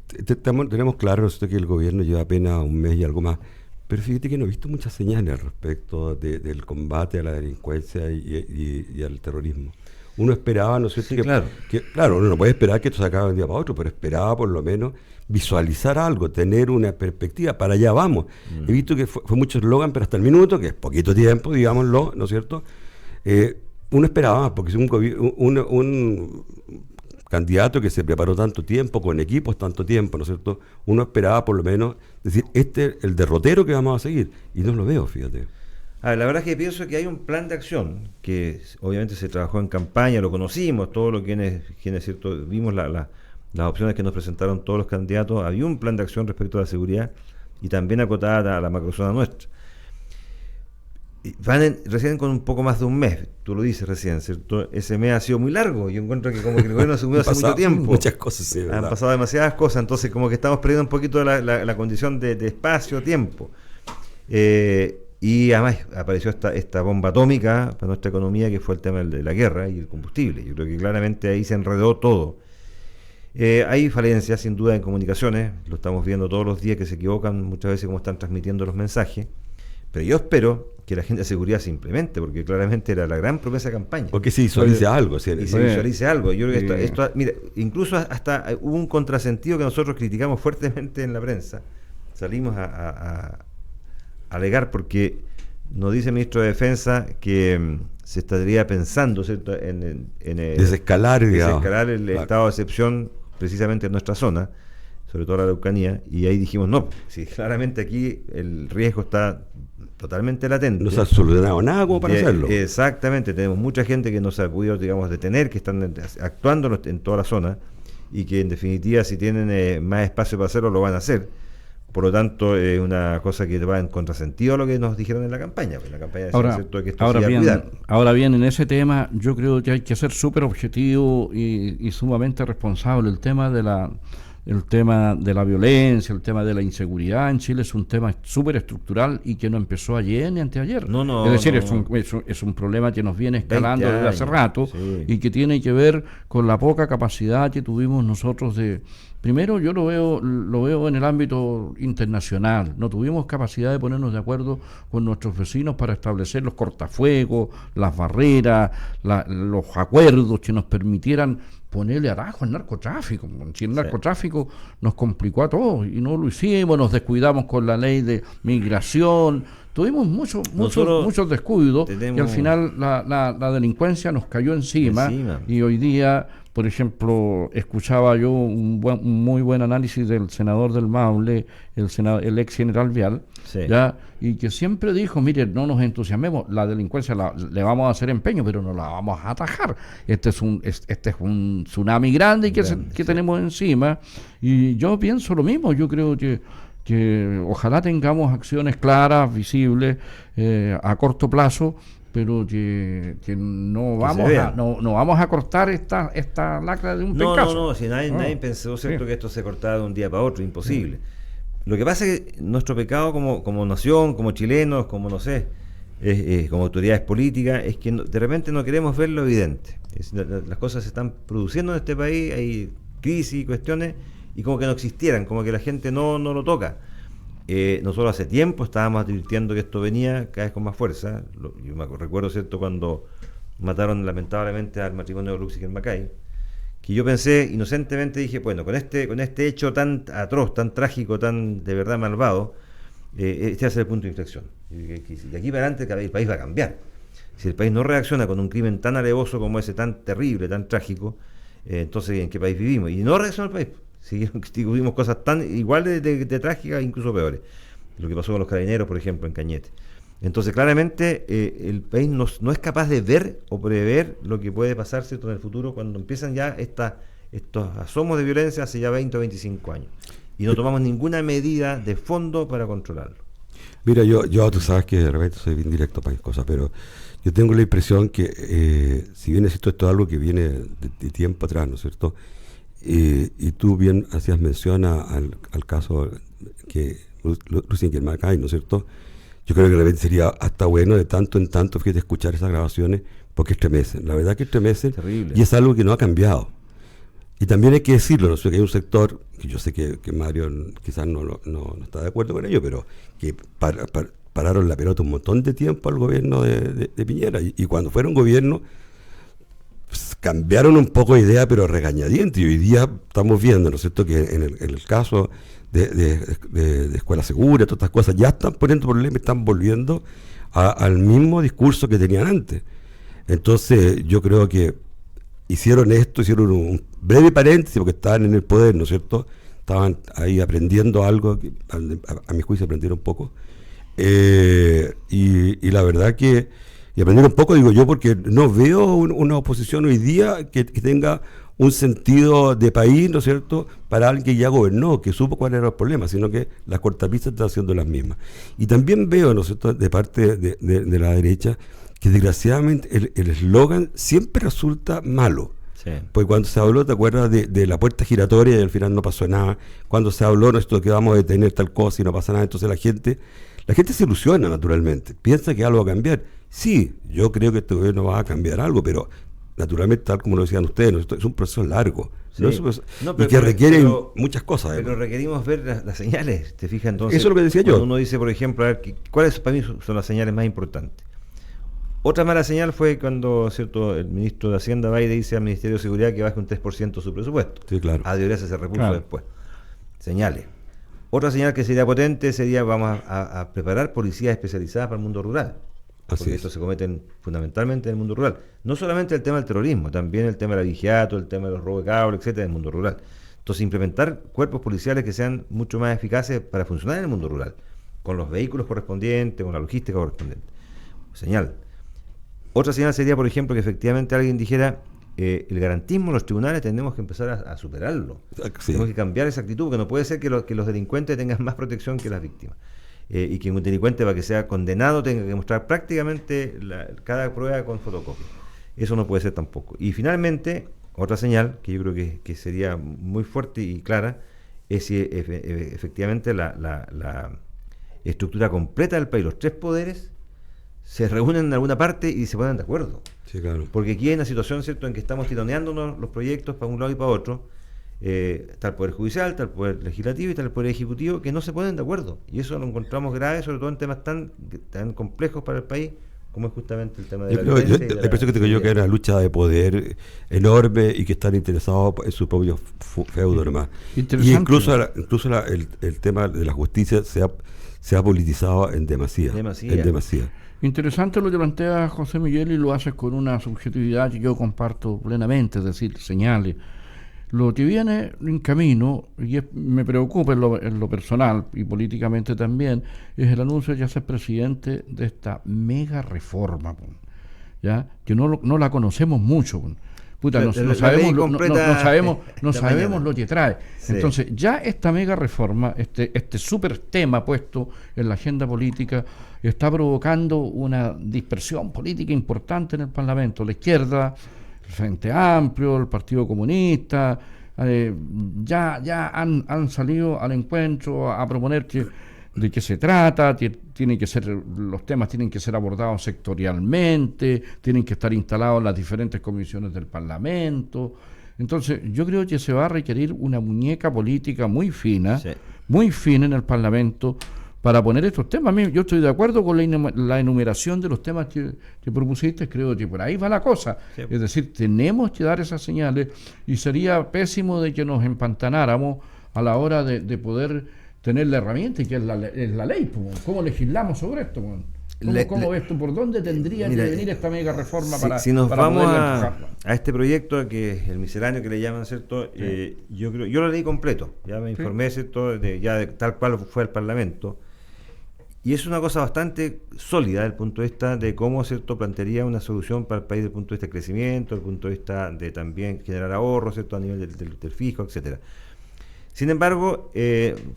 tenemos claro que el gobierno lleva apenas un mes y algo más, pero fíjate que no he visto muchas señales al respecto del combate a la delincuencia y al terrorismo. Uno esperaba, ¿no es cierto? Sí, claro, uno no puede esperar que esto se acabe de un día para otro, pero esperaba por lo menos visualizar algo, tener una perspectiva, para allá vamos. He visto que fue mucho eslogan, pero hasta el minuto, que es poquito tiempo, digámoslo, ¿no es cierto? Uno esperaba más, porque es un candidato que se preparó tanto tiempo, con equipos tanto tiempo, ¿no es cierto? Uno esperaba por lo menos decir, este es el derrotero que vamos a seguir, y no lo veo, fíjate. La verdad es que pienso que hay un plan de acción que obviamente se trabajó en campaña, lo conocimos, todos los quienes cierto, vimos las opciones que nos presentaron todos los candidatos, había un plan de acción respecto a la seguridad y también acotada a la macrozona nuestra. Recién con un poco más de un mes, tú lo dices recién, ¿cierto? Ese mes ha sido muy largo, yo encuentro que como que el gobierno asumió hace mucho tiempo. Muchas cosas, sí, han pasado demasiadas cosas, entonces como que estamos perdiendo un poquito la condición de espacio, tiempo. Y además apareció esta bomba atómica para nuestra economía, que fue el tema de la guerra y el combustible. Yo creo que claramente ahí se enredó todo. Hay falencias sin duda en comunicaciones, lo estamos viendo todos los días, que se equivocan muchas veces como están transmitiendo los mensajes, pero yo espero que la gente de seguridad se implemente, porque claramente era la gran promesa de campaña. O que se visualice algo. Y se visualice algo. Yo creo que esto, mira, incluso hasta hubo un contrasentido que nosotros criticamos fuertemente en la prensa. Salimos a alegar porque nos dice el ministro de Defensa que se estaría pensando, ¿cierto?, en desescalar el estado de excepción precisamente en nuestra zona, sobre todo la Araucanía, y ahí dijimos, no, si claramente aquí el riesgo está totalmente latente. No se ha solucionado nada como para hacerlo. Exactamente, tenemos mucha gente que no se ha podido, digamos, detener, que están actuando en toda la zona, y que en definitiva si tienen más espacio para hacerlo, lo van a hacer. Por lo tanto, es una cosa que va en contrasentido a lo que nos dijeron en la campaña. En la campaña decían, ¿cierto?, que esto ahora bien, en ese tema yo creo que hay que ser súper objetivo y sumamente responsable. El tema de la violencia, el tema de la inseguridad en Chile es un tema súper estructural y que no empezó ayer ni anteayer. Es decir, es un problema que nos viene escalando desde hace rato, sí, y que tiene que ver con la poca capacidad que tuvimos nosotros de... Primero, yo lo veo en el ámbito internacional. No tuvimos capacidad de ponernos de acuerdo con nuestros vecinos para establecer los cortafuegos, las barreras, los acuerdos que nos permitieran ponerle atajo al narcotráfico. Si el narcotráfico nos complicó a todos y no lo hicimos, nos descuidamos con la ley de migración, tuvimos muchos descuidos y al final la delincuencia nos cayó encima. Y hoy día, por ejemplo, escuchaba yo un muy buen análisis del senador del Maule, el ex general Vial, ¿ya? Y que siempre dijo, mire, no nos entusiasmemos, la delincuencia le vamos a hacer empeño, pero no la vamos a atajar. Este es un tsunami grande que tenemos encima, y yo pienso lo mismo. Yo creo que ojalá tengamos acciones claras, visibles, a corto plazo, pero que no vamos a cortar esta lacra de un pencazo. No, si nadie pensó, ¿cierto?, que esto se cortara de un día para otro, imposible. Lo que pasa es que nuestro pecado como nación, como chilenos, como no sé, como autoridades políticas, es que de repente no queremos ver lo evidente. Las cosas se están produciendo en este país, hay crisis, cuestiones, y como que no existieran, como que la gente no lo toca. Nosotros hace tiempo estábamos advirtiendo que esto venía cada vez con más fuerza. Yo me recuerdo, ¿cierto?, cuando mataron lamentablemente al matrimonio de Luxic en Macay, que yo pensé inocentemente, dije, bueno, con este hecho tan atroz, tan trágico, tan de verdad malvado, este va a ser el punto de inflexión. Y de aquí para adelante el país va a cambiar. Si el país no reacciona con un crimen tan alevoso como ese, tan terrible, tan trágico, entonces ¿en qué país vivimos? Y no reaccionó el país. Tuvimos cosas tan iguales de trágicas, incluso peores. Lo que pasó con los carabineros, por ejemplo, en Cañete. Entonces, claramente, el país no es capaz de ver o prever lo que puede pasar, ¿cierto?, en el futuro, cuando empiezan ya estos asomos de violencia hace ya 20 o 25 años. Y no tomamos ninguna medida de fondo para controlarlo. Mira, yo tú sabes que de repente soy bien directo para mis cosas, pero yo tengo la impresión que, si bien esto es algo que viene de tiempo atrás, ¿no es cierto?, y tú bien hacías mención al caso que Luxic en Macay, ¿no es cierto? Yo creo que de repente sería hasta bueno de tanto en tanto, fíjate, escuchar esas grabaciones, porque estremecen. La verdad que estremecen. Terrible. Y es algo que no ha cambiado. Y también hay que decirlo, ¿no? Que hay un sector, que yo sé que Mario quizás no está de acuerdo con ello, pero que pararon la pelota un montón de tiempo al gobierno de Piñera. Y cuando fueron gobierno, pues, cambiaron un poco de idea, pero regañadientes. Y hoy día estamos viendo, ¿no es cierto?, que en el caso de Escuela Segura, todas estas cosas, ya están poniendo problemas, están volviendo al mismo discurso que tenían antes. Entonces, yo creo que hicieron un breve paréntesis, porque estaban en el poder, ¿no es cierto? Estaban ahí aprendiendo algo, a mi juicio aprendieron un poco. Y la verdad que aprendieron un poco, digo yo, porque no veo una oposición hoy día que tenga un sentido de país, ¿no es cierto?, para alguien que ya gobernó, que supo cuál era el problema, sino que las cortapistas están haciendo las mismas. Y también veo, ¿no es cierto?, de parte de la derecha, que desgraciadamente el eslogan siempre resulta malo. Sí. Porque cuando se habló, ¿te acuerdas de la puerta giratoria y al final no pasó nada? Cuando se habló, ¿no?, esto que vamos a detener tal cosa y no pasa nada, entonces la gente se ilusiona naturalmente, piensa que algo va a cambiar. Sí, yo creo que este gobierno va a cambiar algo, pero naturalmente, tal como lo decían ustedes, ¿no?, es un proceso largo. Sí. ¿No? Y que requiere muchas cosas. Pero requerimos ver las señales, ¿te fijas? Entonces, eso es lo que decía yo. Uno dice, por ejemplo, a ver, ¿cuáles para mí son las señales más importantes? Otra mala señal fue cuando, ¿cierto?, el ministro de Hacienda va y le dice al Ministerio de Seguridad que baje un 3% su presupuesto. Sí, claro. A Dioresa se repuso Claro. después. Señales. Otra señal que sería potente sería vamos a preparar policías especializadas para el mundo rural. Así Porque es. estos se cometen fundamentalmente en el mundo rural. No solamente el tema del terrorismo, también el tema del abigeato, el tema de los robos de cable, etcétera, en el mundo rural. Entonces, implementar cuerpos policiales que sean mucho más eficaces para funcionar en el mundo rural, con los vehículos correspondientes, con la logística correspondiente. Señal. Otra señal sería, por ejemplo, que efectivamente alguien dijera el garantismo en los tribunales tenemos que empezar a superarlo. Sí. Tenemos que cambiar esa actitud, porque no puede ser que los delincuentes tengan más protección que las víctimas. Y que un delincuente, para que sea condenado, tenga que mostrar prácticamente cada prueba con fotocopia. Eso no puede ser tampoco. Y finalmente, otra señal que yo creo que sería muy fuerte y clara es si efectivamente la estructura completa del país, los tres poderes, se reúnen en alguna parte y se ponen de acuerdo. Sí, claro. Porque aquí hay una situación, ¿cierto?, en que estamos tironeándonos los proyectos para un lado y para otro. Está el Poder Judicial, está el Poder Legislativo y está el Poder Ejecutivo, que no se ponen de acuerdo. Y eso lo encontramos grave, sobre todo en temas tan complejos para el país, como es justamente el tema de Yo creo, la impresión que tengo yo que hay una lucha de poder enorme y que están interesados en su propio feudo nomás. Y incluso el tema de la justicia se ha politizado en demasía. En demasía. Interesante lo que plantea José Miguel, y lo hace con una subjetividad que yo comparto plenamente, es decir, señales. Lo que viene en camino, y me preocupa en lo personal y políticamente también, es el anuncio de ya ser presidente de esta mega reforma, ¿ya? Que no la conocemos mucho. Puta, no sabemos lo que trae. Sí. Entonces, ya esta mega reforma, este súper tema puesto en la agenda política, está provocando una dispersión política importante en el Parlamento. La izquierda, el Frente Amplio, el Partido Comunista, ya han salido al encuentro a proponer de qué se trata. Los temas tienen que ser abordados sectorialmente, tienen que estar instalados en las diferentes comisiones del Parlamento. Entonces, yo creo que se va a requerir una muñeca política muy fina en el Parlamento para poner estos temas. Yo estoy de acuerdo con la enumeración de los temas que propusiste, creo que por ahí va la cosa. Sí. Es decir, tenemos que dar esas señales, y sería pésimo de que nos empantanáramos a la hora de poder tener la herramienta, y que es la ley. ¿Cómo legislamos sobre esto? ¿Cómo ves tú? ¿Por dónde tendría que venir esta mega reforma si nos vamos a este proyecto, que es el misceláneo que le llaman, ¿cierto? Sí. Yo lo leí completo, ya me informé, ¿cierto?, tal cual fue al Parlamento. Y es una cosa bastante sólida desde el punto de vista de cómo, ¿cierto?, plantearía una solución para el país desde el punto de vista del crecimiento, desde el punto de vista de también generar ahorros, ¿cierto?, a nivel del fisco, etcétera. Sin embargo,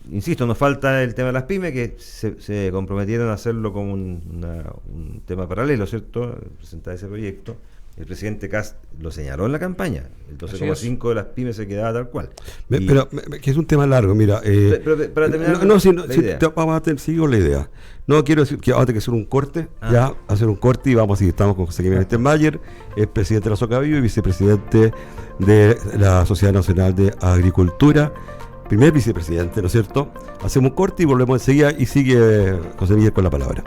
insisto, nos falta el tema de las pymes, que se comprometieron a hacerlo como un tema paralelo, ¿cierto?, presentar ese proyecto. El presidente Kast lo señaló en la campaña, el 12,5 de las pymes se quedaba tal cual. Que es un tema largo, mira. Para terminar sigo la idea. No quiero decir que ahora hay que hacer un corte, hacer un corte y vamos a seguir. Estamos con José Guillermo Stenmayer, es presidente de la Socavío y vicepresidente de la Sociedad Nacional de Agricultura, primer vicepresidente, ¿no es cierto? Hacemos un corte y volvemos enseguida y sigue José Miguel con la palabra.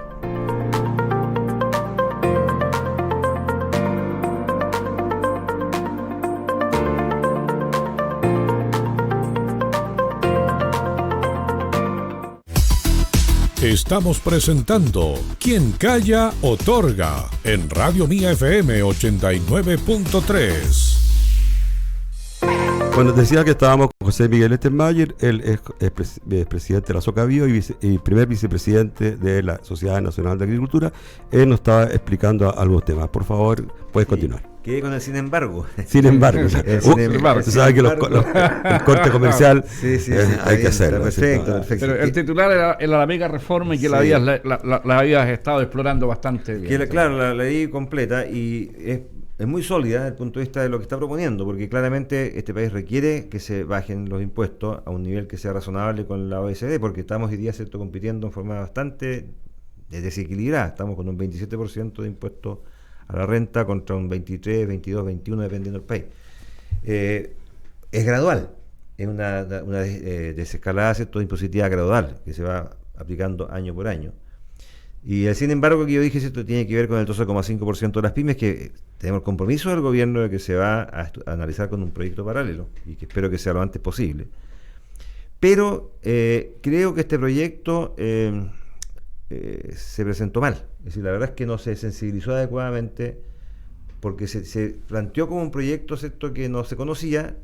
Estamos presentando Quien Calla Otorga en Radio Mía FM 89.3. Cuando decía que estábamos con José Miguel Stenmayer, él es presidente de la Socavío y primer vicepresidente de la Sociedad Nacional de Agricultura. Él nos estaba explicando algunos temas. Por favor, puedes continuar. Quedé con el sin embargo. Sin embargo. Tú sabes que el corte comercial hay que hacerlo. Perfecto. Pero el titular era la mega reforma y que la habías estado explorando bastante bien. Claro, la leí completa y es muy sólida desde el punto de vista de lo que está proponiendo, porque claramente este país requiere que se bajen los impuestos a un nivel que sea razonable con la OECD, porque estamos hoy día compitiendo en forma bastante desequilibrada. Estamos con un 27% de impuestos a la renta contra un 23, 22, 21 dependiendo del país. Es gradual, es una desescalada impositiva gradual que se va aplicando año por año. Y sin embargo, que yo dije, esto tiene que ver con el 12,5% de las pymes, que tenemos el compromiso del gobierno de que se va a analizar con un proyecto paralelo y que espero que sea lo antes posible. Pero creo que este proyecto se presentó mal. Es decir, la verdad es que no se sensibilizó adecuadamente porque se planteó como un proyecto, ¿cierto?, que no se conocía.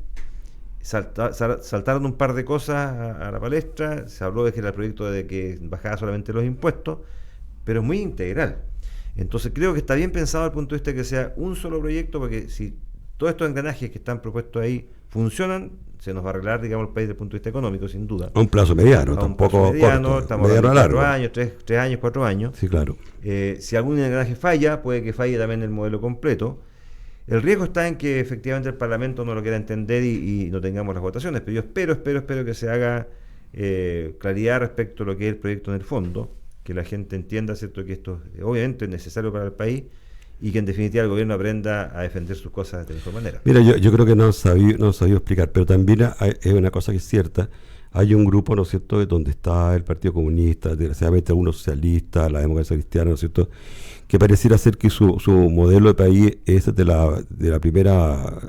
Saltaron un par de cosas a la palestra. Se habló de que era el proyecto de que bajaba solamente los impuestos, pero es muy integral. Entonces creo que está bien pensado desde el punto de vista de que sea un solo proyecto, porque si todos estos engranajes que están propuestos ahí funcionan, se nos va a arreglar, digamos, el país desde el punto de vista económico, sin duda. A un plazo mediano, tampoco corto. Estamos hablando de 4 años, 3 años, 4 años. Sí, claro. Si algún engranaje falla, puede que falle también el modelo completo. El riesgo está en que efectivamente el Parlamento no lo quiera entender y no tengamos las votaciones, pero yo espero que se haga claridad respecto a lo que es el proyecto en el fondo, que la gente entienda, ¿cierto?, que esto obviamente es necesario para el país y que en definitiva el gobierno aprenda a defender sus cosas de mejor manera. Mira, yo creo que no sabía explicar, pero también es una cosa que es cierta. Hay un grupo, ¿no es cierto?, donde está el Partido Comunista, desgraciadamente algunos socialistas, la democracia cristiana, ¿no es cierto?, que pareciera ser que su modelo de país es de la primera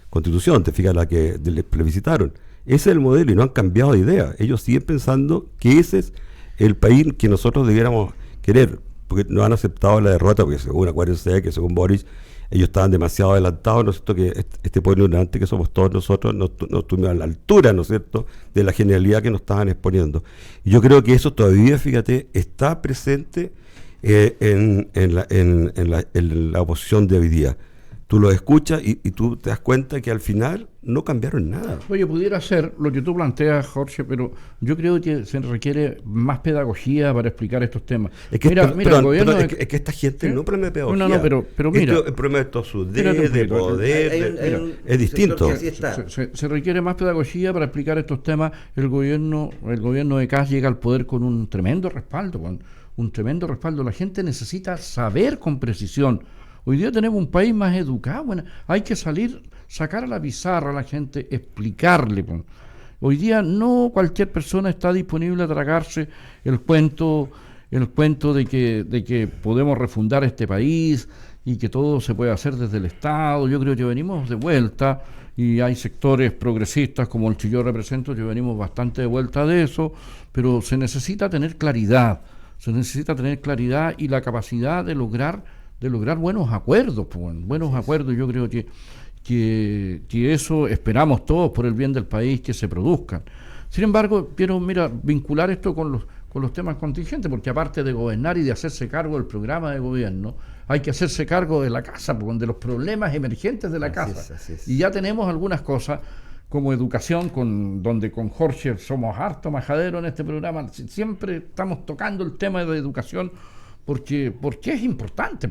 constitución, te fijas, la que les plebiscitaron. Ese es el modelo y no han cambiado de idea. Ellos siguen pensando que ese es el país que nosotros debiéramos querer, porque no han aceptado la derrota, porque acuérdense que según Boris, ellos estaban demasiado adelantados, ¿no es cierto?, que este pueblo ignorante que somos todos nosotros no estuvimos a la altura, ¿no es cierto?, de la genialidad que nos estaban exponiendo. Y yo creo que eso todavía, fíjate, está presente en la oposición de hoy día. Tú lo escuchas y tú te das cuenta que al final no cambiaron nada. Oye, pudiera ser lo que tú planteas, Jorge, pero yo creo que se requiere más pedagogía para explicar estos temas. Es que, el gobierno es que esta gente no problema de pedagogía. No, pero mira. El problema de tosudez, de poder, es distinto. Se requiere más pedagogía para explicar estos temas. El gobierno de Kast llega al poder con un tremendo respaldo, La gente necesita saber con precisión. Hoy día tenemos un país más educado. Bueno, hay que sacar a la pizarra a la gente, explicarle. Hoy día no cualquier persona está disponible a tragarse el cuento de que podemos refundar este país y que todo se puede hacer desde el Estado. Yo creo que venimos de vuelta y hay sectores progresistas como el que yo represento que venimos bastante de vuelta de eso, pero se necesita tener claridad. Y la capacidad de lograr buenos acuerdos, acuerdos. Yo creo que eso esperamos todos por el bien del país que se produzcan. Sin embargo, quiero vincular esto con los temas contingentes, porque aparte de gobernar y de hacerse cargo del programa de gobierno, hay que hacerse cargo de la casa, de los problemas emergentes de la casa. Así es. Y ya tenemos algunas cosas como educación, donde con Jorge somos harto majadero en este programa, siempre estamos tocando el tema de educación porque es importante.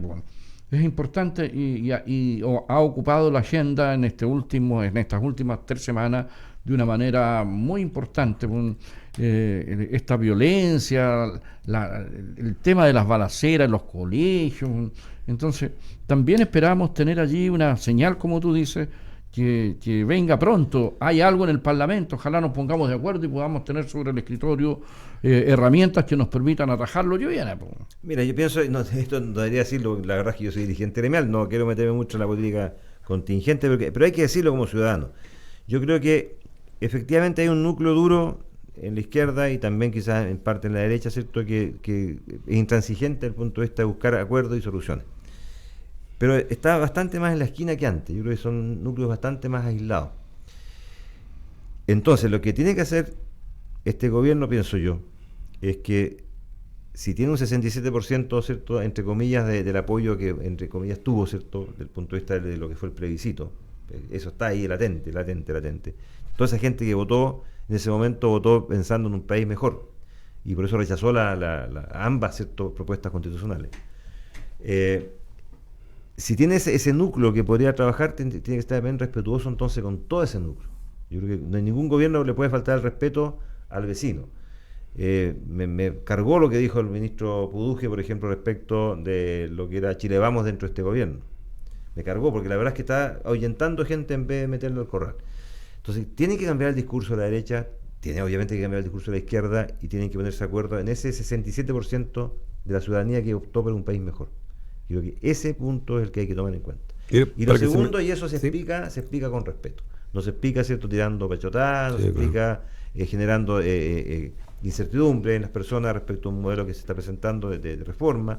es importante y ha ocupado la agenda en estas últimas 3 semanas de una manera muy importante. Esta violencia, el tema de las balaceras en los colegios. Entonces, también esperamos tener allí una señal, como tú dices, que venga pronto. Hay algo en el Parlamento, ojalá nos pongamos de acuerdo y podamos tener sobre el escritorio herramientas que nos permitan atajarlo. Yo viene. Mira, yo pienso, esto no debería decirlo, la verdad es que yo soy dirigente gremial, no quiero meterme mucho en la política contingente, pero hay que decirlo como ciudadano. Yo creo que efectivamente hay un núcleo duro en la izquierda y también quizás en parte en la derecha, ¿cierto?, que es intransigente desde el punto de vista de buscar acuerdos y soluciones. Pero está bastante más en la esquina que antes. Yo creo que son núcleos bastante más aislados. Entonces, lo que tiene que hacer este gobierno, pienso yo, es que si tiene un 67%, ¿cierto?, entre comillas, del apoyo que, entre comillas, tuvo, ¿cierto?, desde el punto de vista de lo que fue el plebiscito, eso está ahí latente. Toda esa gente que votó, en ese momento votó pensando en un país mejor, y por eso rechazó ambas, ¿cierto?, propuestas constitucionales. Si tiene ese núcleo que podría trabajar, tiene que estar bien respetuoso entonces con todo ese núcleo. Yo creo que no hay ningún gobierno que le puede faltar el respeto al vecino. Me cargó lo que dijo el ministro Puduje, por ejemplo, respecto de lo que era Chile Vamos dentro de este gobierno. Me cargó porque la verdad es que está ahuyentando gente en vez de meterlo al corral. Entonces tiene que cambiar el discurso de la derecha, tiene obviamente que cambiar el discurso de la izquierda y tienen que ponerse de acuerdo en ese 67% de la ciudadanía que optó por un país mejor. Creo que ese punto es el que hay que tomar en cuenta. Y lo segundo, y eso se explica con respeto. No se explica, ¿cierto?, tirando pechotadas, no se explica generando incertidumbre en las personas respecto a un modelo que se está presentando de reforma.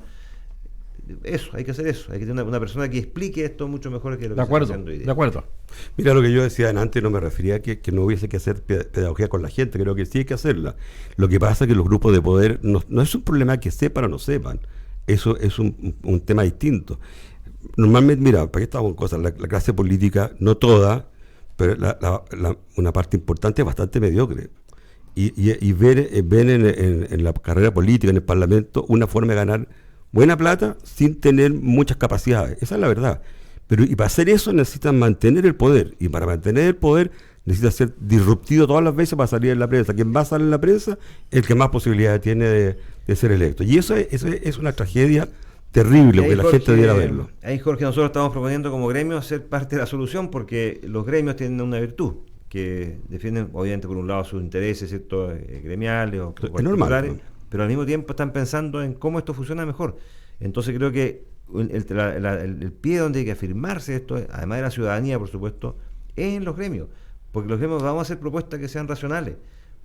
Eso, hay que hacer eso. Hay que tener una persona que explique esto mucho mejor que lo que se está haciendo hoy día. De acuerdo. Mira, lo que yo decía antes, no me refería a que no hubiese que hacer pedagogía con la gente, creo que sí hay que hacerla. Lo que pasa es que los grupos de poder no es un problema que sepan o no sepan. Eso es un tema distinto. Normalmente, mira, ¿para qué estamos con cosas? La clase política, no toda, pero una parte importante es bastante mediocre. Y ven en la carrera política, en el Parlamento, una forma de ganar buena plata sin tener muchas capacidades. Esa es la verdad. Y para hacer eso necesitan mantener el poder. Y para mantener el poder necesita ser disruptivo todas las veces para salir en la prensa. Quien va a salir en la prensa es el que más posibilidades tiene de ser electo. Y eso es una tragedia terrible, porque la gente debiera verlo. Ahí, Jorge, nosotros estamos proponiendo como gremio ser parte de la solución, porque los gremios tienen una virtud, que defienden, obviamente, por un lado sus intereses, ¿cierto?, gremiales o particulares, ¿no?, pero al mismo tiempo están pensando en cómo esto funciona mejor. Entonces creo que el pie donde hay que afirmarse esto, además de la ciudadanía, por supuesto, es en los gremios, porque los gremios vamos a hacer propuestas que sean racionales.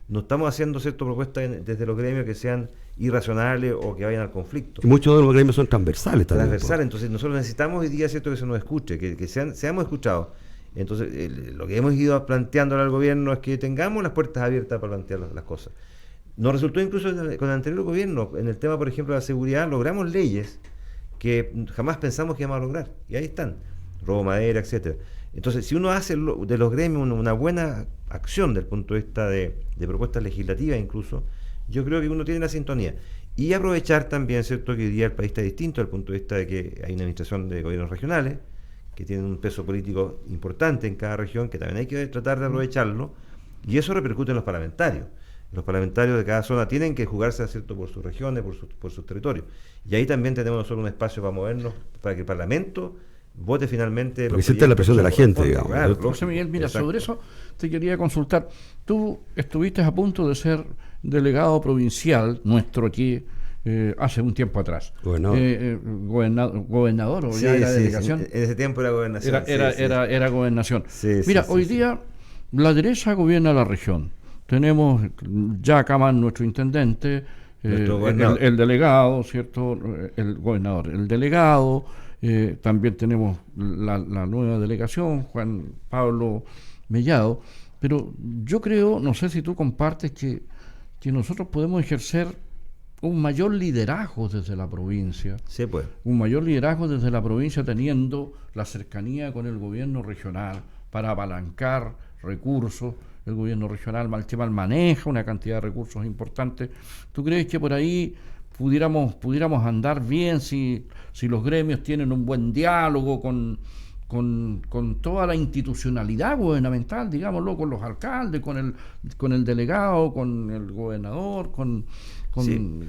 No estamos haciendo, ¿cierto?, propuestas desde los gremios que sean irracionales o que vayan al conflicto. Y muchos de los gremios son transversales también. Transversales, entonces nosotros necesitamos hoy día, ¿cierto?, que se nos escuche, que seamos escuchados. Entonces, lo que hemos ido planteando al gobierno es que tengamos las puertas abiertas para plantear las cosas. Nos resultó incluso con el anterior gobierno, en el tema, por ejemplo, de la seguridad, logramos leyes que jamás pensamos que íbamos a lograr. Y ahí están, robo madera, etcétera. Entonces, si uno hace de los gremios una buena acción desde el punto de vista de propuestas legislativas incluso, yo creo que uno tiene la sintonía. Y aprovechar también, ¿cierto?, que hoy día el país está distinto desde el punto de vista de que hay una administración de gobiernos regionales que tienen un peso político importante en cada región, que también hay que tratar de aprovecharlo, y eso repercute en los parlamentarios. Los parlamentarios de cada zona tienen que jugarse, ¿cierto?, por sus regiones, por sus territorios. Y ahí también tenemos nosotros un espacio para movernos, para que el Parlamento vote finalmente. Porque siente la presión de la gente, digamos. Claro, José Miguel, mira, exacto. Sobre eso te quería consultar. Tú estuviste a punto de ser delegado provincial nuestro aquí hace un tiempo atrás. Gobernador o sí, ya era delegación. En ese tiempo era gobernación. Era gobernación. Mira, hoy día la derecha gobierna la región. Tenemos ya acá más nuestro intendente, el delegado, ¿cierto? El gobernador, el delegado. También tenemos la nueva delegación, Juan Pablo Mellado, pero yo creo, no sé si tú compartes, que nosotros podemos ejercer un mayor liderazgo desde la provincia. Sí, pues. Un mayor liderazgo desde la provincia, teniendo la cercanía con el gobierno regional para apalancar recursos. El gobierno regional maneja una cantidad de recursos importantes. ¿Tú crees que por ahí pudiéramos andar bien si los gremios tienen un buen diálogo con toda la institucionalidad gubernamental, digámoslo, con los alcaldes, con el delegado, con el gobernador, Sí.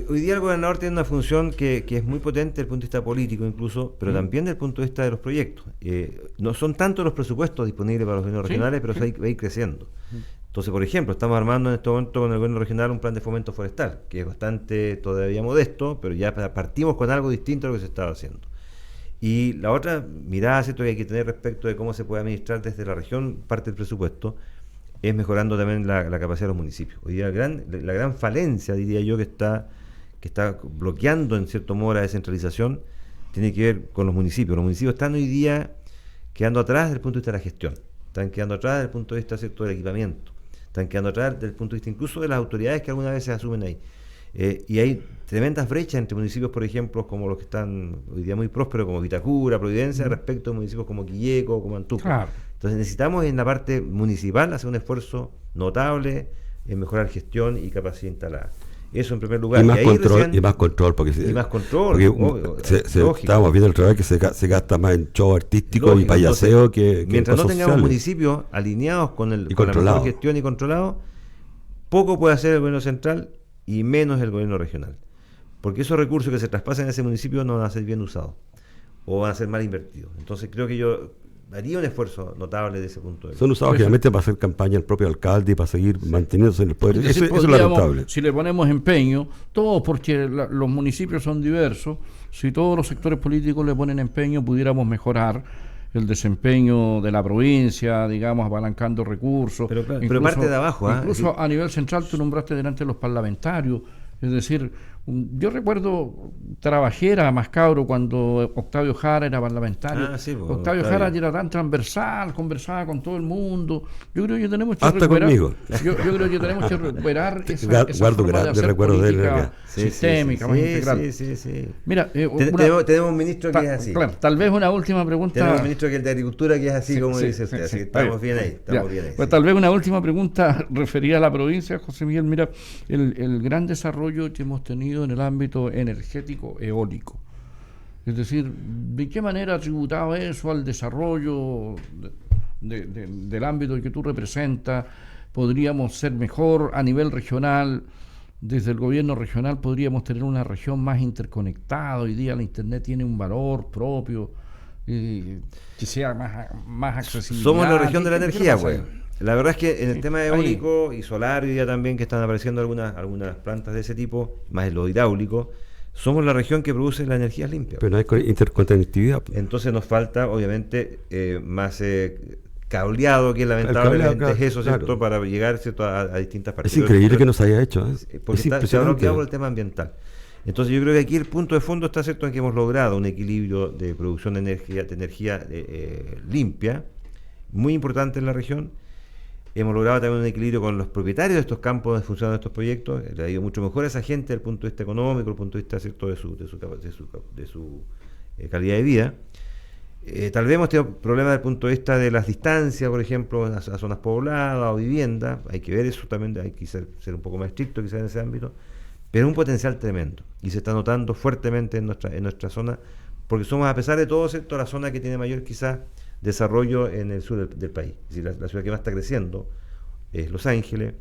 Hoy día el gobernador tiene una función que es muy potente desde el punto de vista político incluso, pero también desde el punto de vista de los proyectos. No son tanto los presupuestos disponibles para los gobiernos regionales, pero eso va a ir creciendo. Entonces, por ejemplo, estamos armando en este momento con el gobierno regional un plan de fomento forestal, que es bastante todavía modesto, pero ya partimos con algo distinto a lo que se estaba haciendo. Y la otra mirada, ¿cierto?, que hay que tener respecto de cómo se puede administrar desde la región parte del presupuesto, es mejorando también la capacidad de los municipios. Hoy día la gran falencia, diría yo, que está bloqueando en cierto modo la descentralización, tiene que ver con los municipios. Los municipios están hoy día quedando atrás desde el punto de vista de la gestión, están quedando atrás desde el punto de vista, ¿cierto?, del equipamiento, están quedando atrás desde el punto de vista incluso de las autoridades que algunas veces asumen ahí. Y hay tremendas brechas entre municipios, por ejemplo, como los que están hoy día muy prósperos, como Vitacura, Providencia, respecto a municipios como Quilleco, como Antúcar. Claro. Entonces necesitamos en la parte municipal hacer un esfuerzo notable en mejorar gestión y capacidad instalada. Eso en primer lugar. Y más ahí control, y más control, estábamos viendo el trabajo que se gasta más en show artístico, lógico, y payaseo. Entonces, que mientras no tengamos sociales. Municipios alineados con la mejor gestión y controlados, poco puede hacer el gobierno central y menos el gobierno regional. Porque esos recursos que se traspasan en ese municipio no van a ser bien usados o van a ser mal invertidos. Entonces creo que yo haría un esfuerzo notable de ese punto de vista. Son usados generalmente para hacer campaña al propio alcalde y para seguir manteniéndose en el poder. Eso es lamentable. Si le ponemos empeño, todos, porque los municipios son diversos, si todos los sectores políticos le ponen empeño, pudiéramos mejorar el desempeño de la provincia, digamos, apalancando recursos. Pero parte de abajo. Incluso a nivel central, tú nombraste delante de los parlamentarios. Es decir, yo recuerdo, era más cabro cuando Octavio Jara era parlamentario. Octavio Jara era tan transversal, conversaba con todo el mundo. Yo creo que tenemos que recuperar. Yo creo que tenemos que recuperar esa forma de hacer política sistémica, más integral. Sí. Mira, tenemos un ministro que es así. Claro, tal vez una última pregunta. Tenemos un ministro que es de Agricultura que es así, como dice usted. Así que estamos bien ahí. Pues tal vez una última pregunta referida a la provincia, José Miguel. Mira, el gran desarrollo que hemos tenido en el ámbito energético eólico. Es decir, ¿de qué manera ha tributado eso al desarrollo del ámbito que tú representas? ¿Podríamos ser mejor a nivel regional? Desde el gobierno regional podríamos tener una región más interconectada. Hoy día la Internet tiene un valor propio, que sea más accesible. Somos la región de la energía, güey. La verdad es que en el tema eólico y solar hoy día también, que están apareciendo algunas plantas de ese tipo, más en lo hidráulico, somos la región que produce la energía limpia. Pero no hay interconectividad. Entonces nos falta, obviamente, más cableado, que lamentablemente es eso, ¿cierto? Claro. Para llegar, ¿cierto?, a distintas partes. Es increíble que nos haya hecho. Porque está bloqueado por el tema ambiental. Entonces yo creo que aquí el punto de fondo está, ¿cierto?, en que hemos logrado un equilibrio de producción de energía limpia, muy importante en la región. Hemos logrado también un equilibrio con los propietarios de estos campos donde funcionan estos proyectos. Le ha ido mucho mejor a esa gente desde el punto de vista económico, desde el punto de vista, ¿cierto?, de su calidad de vida. Tal vez hemos tenido problemas desde el punto de vista de las distancias, por ejemplo, a zonas pobladas o viviendas. Hay que ver eso también, hay que ser un poco más estricto quizás en ese ámbito. Pero un potencial tremendo. Y se está notando fuertemente en nuestra zona, porque somos, a pesar de todo, ¿cierto?, la zona que tiene mayor quizás desarrollo en el sur del país. Es decir, la ciudad que más está creciendo es Los Ángeles.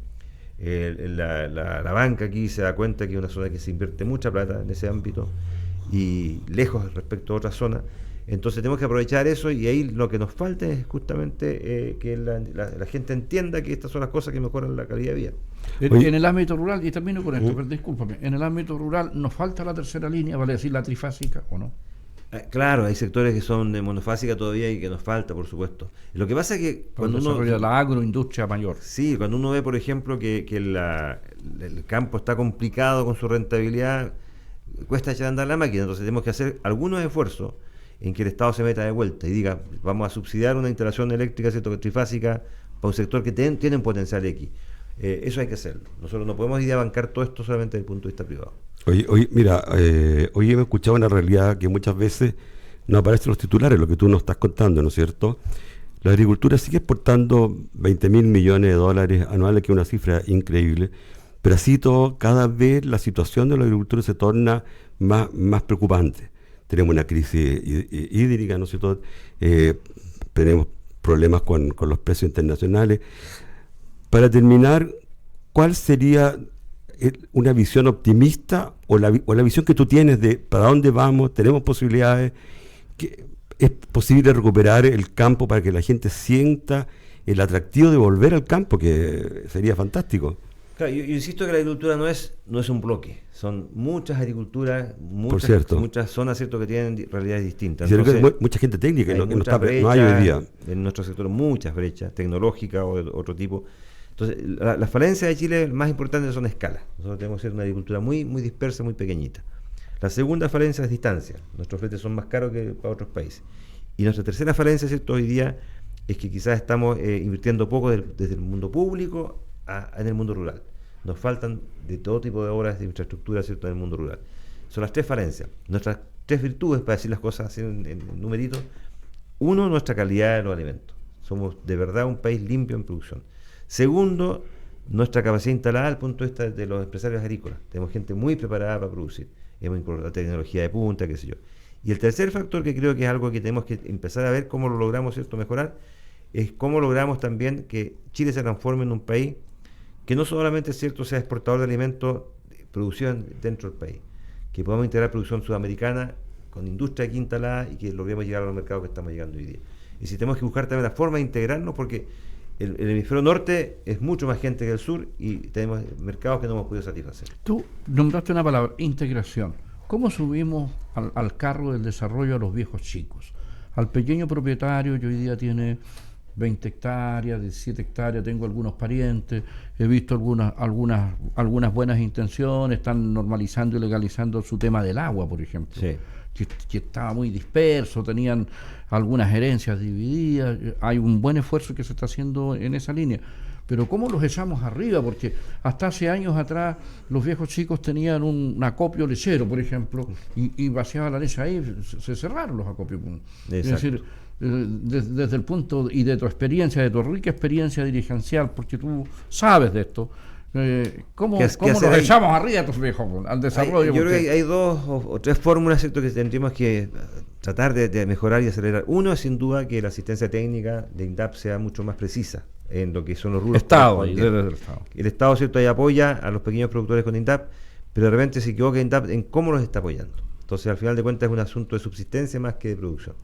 La banca aquí se da cuenta que es una zona que se invierte mucha plata en ese ámbito y lejos respecto a otras zonas. Entonces tenemos que aprovechar eso, y ahí lo que nos falta es justamente que la gente entienda que estas son las cosas que mejoran la calidad de vida. En el ámbito rural, y termino con esto, pero discúlpame, en el ámbito rural nos falta la tercera línea, vale decir la trifásica, ¿o no? Claro, hay sectores que son de monofásica todavía y que nos falta, por supuesto. Lo que pasa es que cuando uno desarrolla la agroindustria mayor. Sí, cuando uno ve, por ejemplo, que el campo está complicado con su rentabilidad, cuesta echar a andar la máquina. Entonces tenemos que hacer algunos esfuerzos en que el Estado se meta de vuelta y diga, vamos a subsidiar una instalación eléctrica, ¿cierto?, trifásica para un sector que tiene un potencial X. Eso hay que hacerlo. Nosotros no podemos ir a bancar todo esto solamente desde el punto de vista privado. Oye, mira, hoy hemos escuchado una realidad que muchas veces no aparece en los titulares, lo que tú nos estás contando, ¿no es cierto? La agricultura sigue exportando 20.000 millones de dólares anuales, que es una cifra increíble, Pero así todo, cada vez la situación de los agricultores se torna más preocupante. Tenemos una crisis hídrica, ¿no es cierto? Tenemos problemas con los precios internacionales. Para terminar, ¿cuál sería una visión optimista o la visión que tú tienes de para dónde vamos? ¿Tenemos posibilidades? ¿Es posible recuperar el campo para que la gente sienta el atractivo de volver al campo, que sería fantástico? Claro, yo insisto que la agricultura no es un bloque, son muchas agriculturas, muchas zonas, ¿cierto?, que tienen realidades distintas. Entonces, hay mucha gente técnica que no hay hoy día. En nuestro sector muchas brechas tecnológicas o de otro tipo. Entonces, las falencias de Chile más importantes son escalas. Nosotros tenemos una agricultura muy dispersa, muy pequeñita. La segunda falencia es distancia. Nuestros fletes son más caros que para otros países. Y nuestra tercera falencia, ¿cierto?, hoy día es que quizás estamos invirtiendo poco desde el mundo público en el mundo rural. Nos faltan de todo tipo de obras de infraestructura, ¿cierto?, en el mundo rural. Son las tres falencias. Nuestras tres virtudes, para decir las cosas así en numeritos. Uno, nuestra calidad de los alimentos. Somos de verdad un país limpio en producción. Segundo, nuestra capacidad instalada desde el punto de vista de los empresarios agrícolas. Tenemos gente muy preparada para producir. Hemos incorporado tecnología de punta, qué sé yo. Y el tercer factor, que creo que es algo que tenemos que empezar a ver cómo lo logramos, ¿cierto?, mejorar, es cómo logramos también que Chile se transforme en un país que no solamente, ¿cierto?, sea exportador de alimentos producidos dentro del país, que podamos integrar producción sudamericana con industria aquí instalada y que logremos llegar a los mercados que estamos llegando hoy día. Y si tenemos que buscar también la forma de integrarnos, porque el hemisferio norte es mucho más gente que el sur y tenemos mercados que no hemos podido satisfacer. Tú nombraste una palabra, integración. ¿Cómo subimos al carro del desarrollo a los viejos chicos? Al pequeño propietario que hoy día tiene 20 hectáreas, 17 hectáreas, tengo algunos parientes, he visto algunas buenas intenciones, están normalizando y legalizando su tema del agua, por ejemplo. Sí. Que estaba muy disperso, tenían algunas herencias divididas, hay un buen esfuerzo que se está haciendo en esa línea, pero ¿cómo los echamos arriba? Porque hasta hace años atrás los viejos chicos tenían un acopio lechero, por ejemplo, y vaciaban la leche ahí, se cerraron los acopios. Exacto. Es decir, desde el punto y de tu experiencia, de tu rica experiencia dirigencial, porque tú sabes de esto, ¿cómo los echamos arriba a tus viejos al desarrollo? Yo creo que hay dos o tres fórmulas, ¿cierto?, que tendríamos que tratar de mejorar y acelerar. Uno es sin duda que la asistencia técnica de INDAP sea mucho más precisa en lo que son los rubros. El Estado, ¿cierto?, ahí apoya a los pequeños productores con INDAP, pero de repente se equivoca INDAP en cómo los está apoyando. Entonces, al final de cuentas, es un asunto de subsistencia más que de producción.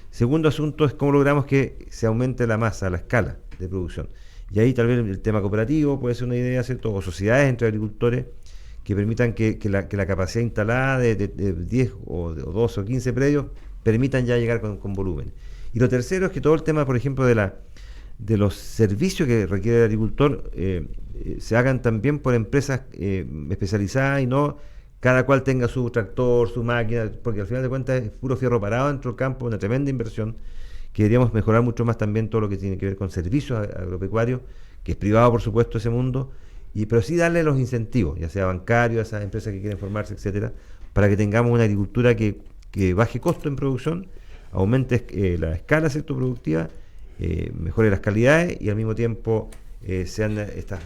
Segundo asunto es cómo logramos que se aumente la masa, la escala de producción. Y ahí tal vez el tema cooperativo puede ser una idea, ¿cierto?, o sociedades entre agricultores que permitan que la capacidad instalada de 10 o 12 o 15 predios permitan ya llegar con volumen. Y lo tercero es que todo el tema, por ejemplo, de los servicios que requiere el agricultor se hagan también por empresas especializadas y no cada cual tenga su tractor, su máquina, porque al final de cuentas es puro fierro parado dentro del campo, una tremenda inversión, que deberíamos mejorar mucho más también todo lo que tiene que ver con servicios agropecuarios, que es privado por supuesto ese mundo, pero sí darle los incentivos, ya sea bancarios, a esas empresas que quieren formarse, etcétera, para que tengamos una agricultura que baje costo en producción, aumente la escala, ¿cierto?, productiva, mejore las calidades y al mismo tiempo sean estos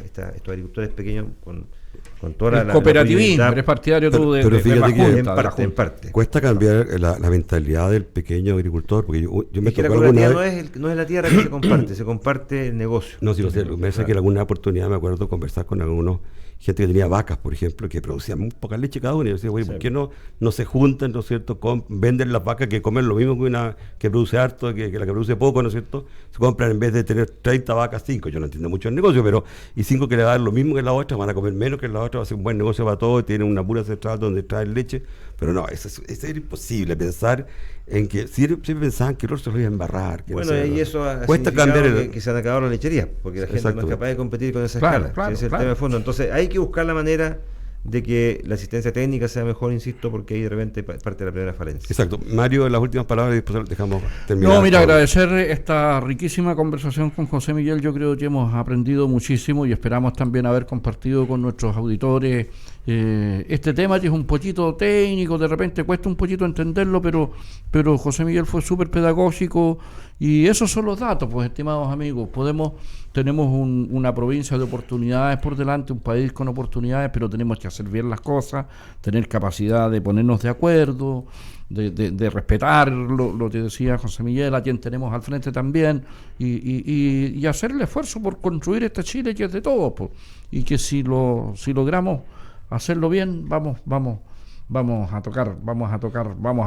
agricultores pequeños con toda el cooperativismo, eres partidario tú de fíjate que en parte. Cuesta cambiar la mentalidad del pequeño agricultor, porque yo me tocó alguna vez... no es la tierra que se comparte el negocio. No, sí, lo sé, me parece que en alguna oportunidad me acuerdo conversar con algunos gente que tenía vacas, por ejemplo, que producían muy poca leche cada una, y yo decía, oye, ¿por qué no se juntan, ¿no es cierto?, venden las vacas que comen lo mismo que una que produce harto, que la que produce poco, ¿no es cierto?, se compran en vez de tener 30 vacas, 5, yo no entiendo mucho el negocio, pero y 5 que le dan lo mismo que la otra, van a comer menos que la otra, va a ser un buen negocio para todos, tienen una pura central donde traen leche, pero no, eso es imposible pensar en que siempre pensaban que el otro se lo iba a embarrar. Bueno, y eso cuesta cambiar que se han acabado las lecherías, porque la gente no es capaz de competir con esa escala. Ese es el tema de fondo. Entonces hay que buscar la manera de que la asistencia técnica sea mejor, insisto, porque ahí de repente parte de la primera falencia. Exacto. Mario, las últimas palabras y después dejamos terminar. No, mira, agradecer esta riquísima conversación con José Miguel. Yo creo que hemos aprendido muchísimo y esperamos también haber compartido con nuestros auditores este tema, que es un poquito técnico, de repente cuesta un poquito entenderlo, pero José Miguel fue súper pedagógico y esos son los datos, pues, estimados amigos. Tenemos una provincia de oportunidades por delante, un país con oportunidades, pero tenemos que hacer bien las cosas, tener capacidad de ponernos de acuerdo, de respetar lo que decía José Miguel, a quien tenemos al frente también, y hacer el esfuerzo por construir este Chile que es de todos, pues, y que si logramos hacerlo bien, vamos a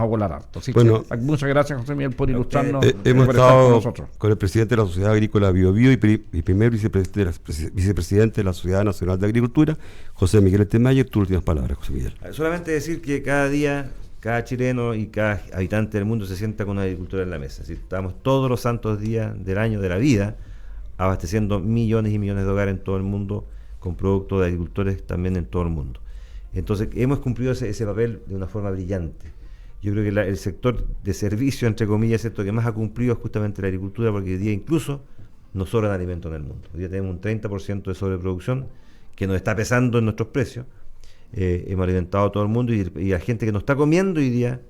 volar harto. Así bueno, que muchas gracias, José Miguel, por ilustrarnos. Hemos estado con nosotros, con el presidente de la Sociedad Agrícola Bio Bio y primer vicepresidente de la Sociedad Nacional de Agricultura, José Miguel Estemayer. Tus últimas palabras, José Miguel. Solamente decir que cada día, cada chileno y cada habitante del mundo se sienta con una agricultura en la mesa. Es decir, estamos todos los santos días del año, de la vida, abasteciendo millones y millones de hogares en todo el mundo con productos de agricultores también en todo el mundo. Entonces hemos cumplido ese papel de una forma brillante. Yo creo que el sector de servicio, entre comillas, ¿cierto?, que más ha cumplido es justamente la agricultura, porque hoy día incluso nos sobran alimentos en el mundo. Hoy día tenemos un 30% de sobreproducción que nos está pesando en nuestros precios. Hemos alimentado a todo el mundo y la gente que nos está comiendo hoy día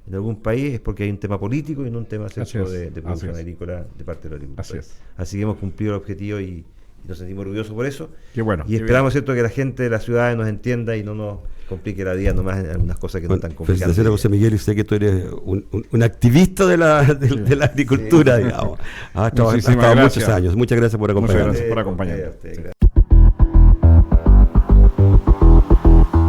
en algún país es porque hay un tema político y no un tema, ¿cierto?, de producción agrícola de parte de los agricultores. Así que hemos cumplido el objetivo y nos sentimos orgullosos por eso. Qué bueno, y esperamos, ¿cierto?, que la gente de las ciudades nos entienda y no nos complique la vida nomás en algunas cosas que no están complicadas. Felicitaciones a José Miguel, y sé que tú eres un activista de la agricultura, sí, digamos. Has trabajado muchos años. Muchas gracias por acompañarnos. Muchas gracias por acompañarnos.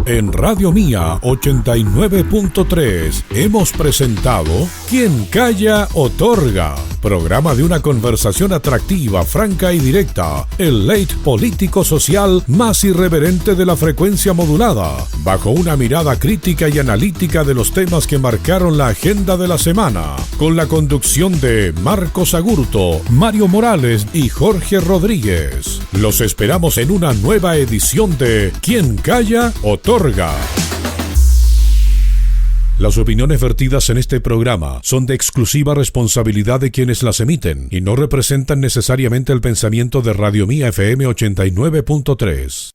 En Radio Mía 89.3 hemos presentado Quien Calla Otorga, programa de una conversación atractiva, franca y directa, el late político-social más irreverente de la frecuencia modulada, bajo una mirada crítica y analítica de los temas que marcaron la agenda de la semana, con la conducción de Marcos Agurto, Mario Morales y Jorge Rodríguez. Los esperamos en una nueva edición de Quien Calla Otorga. Las opiniones vertidas en este programa son de exclusiva responsabilidad de quienes las emiten y no representan necesariamente el pensamiento de Radio Mía FM 89.3.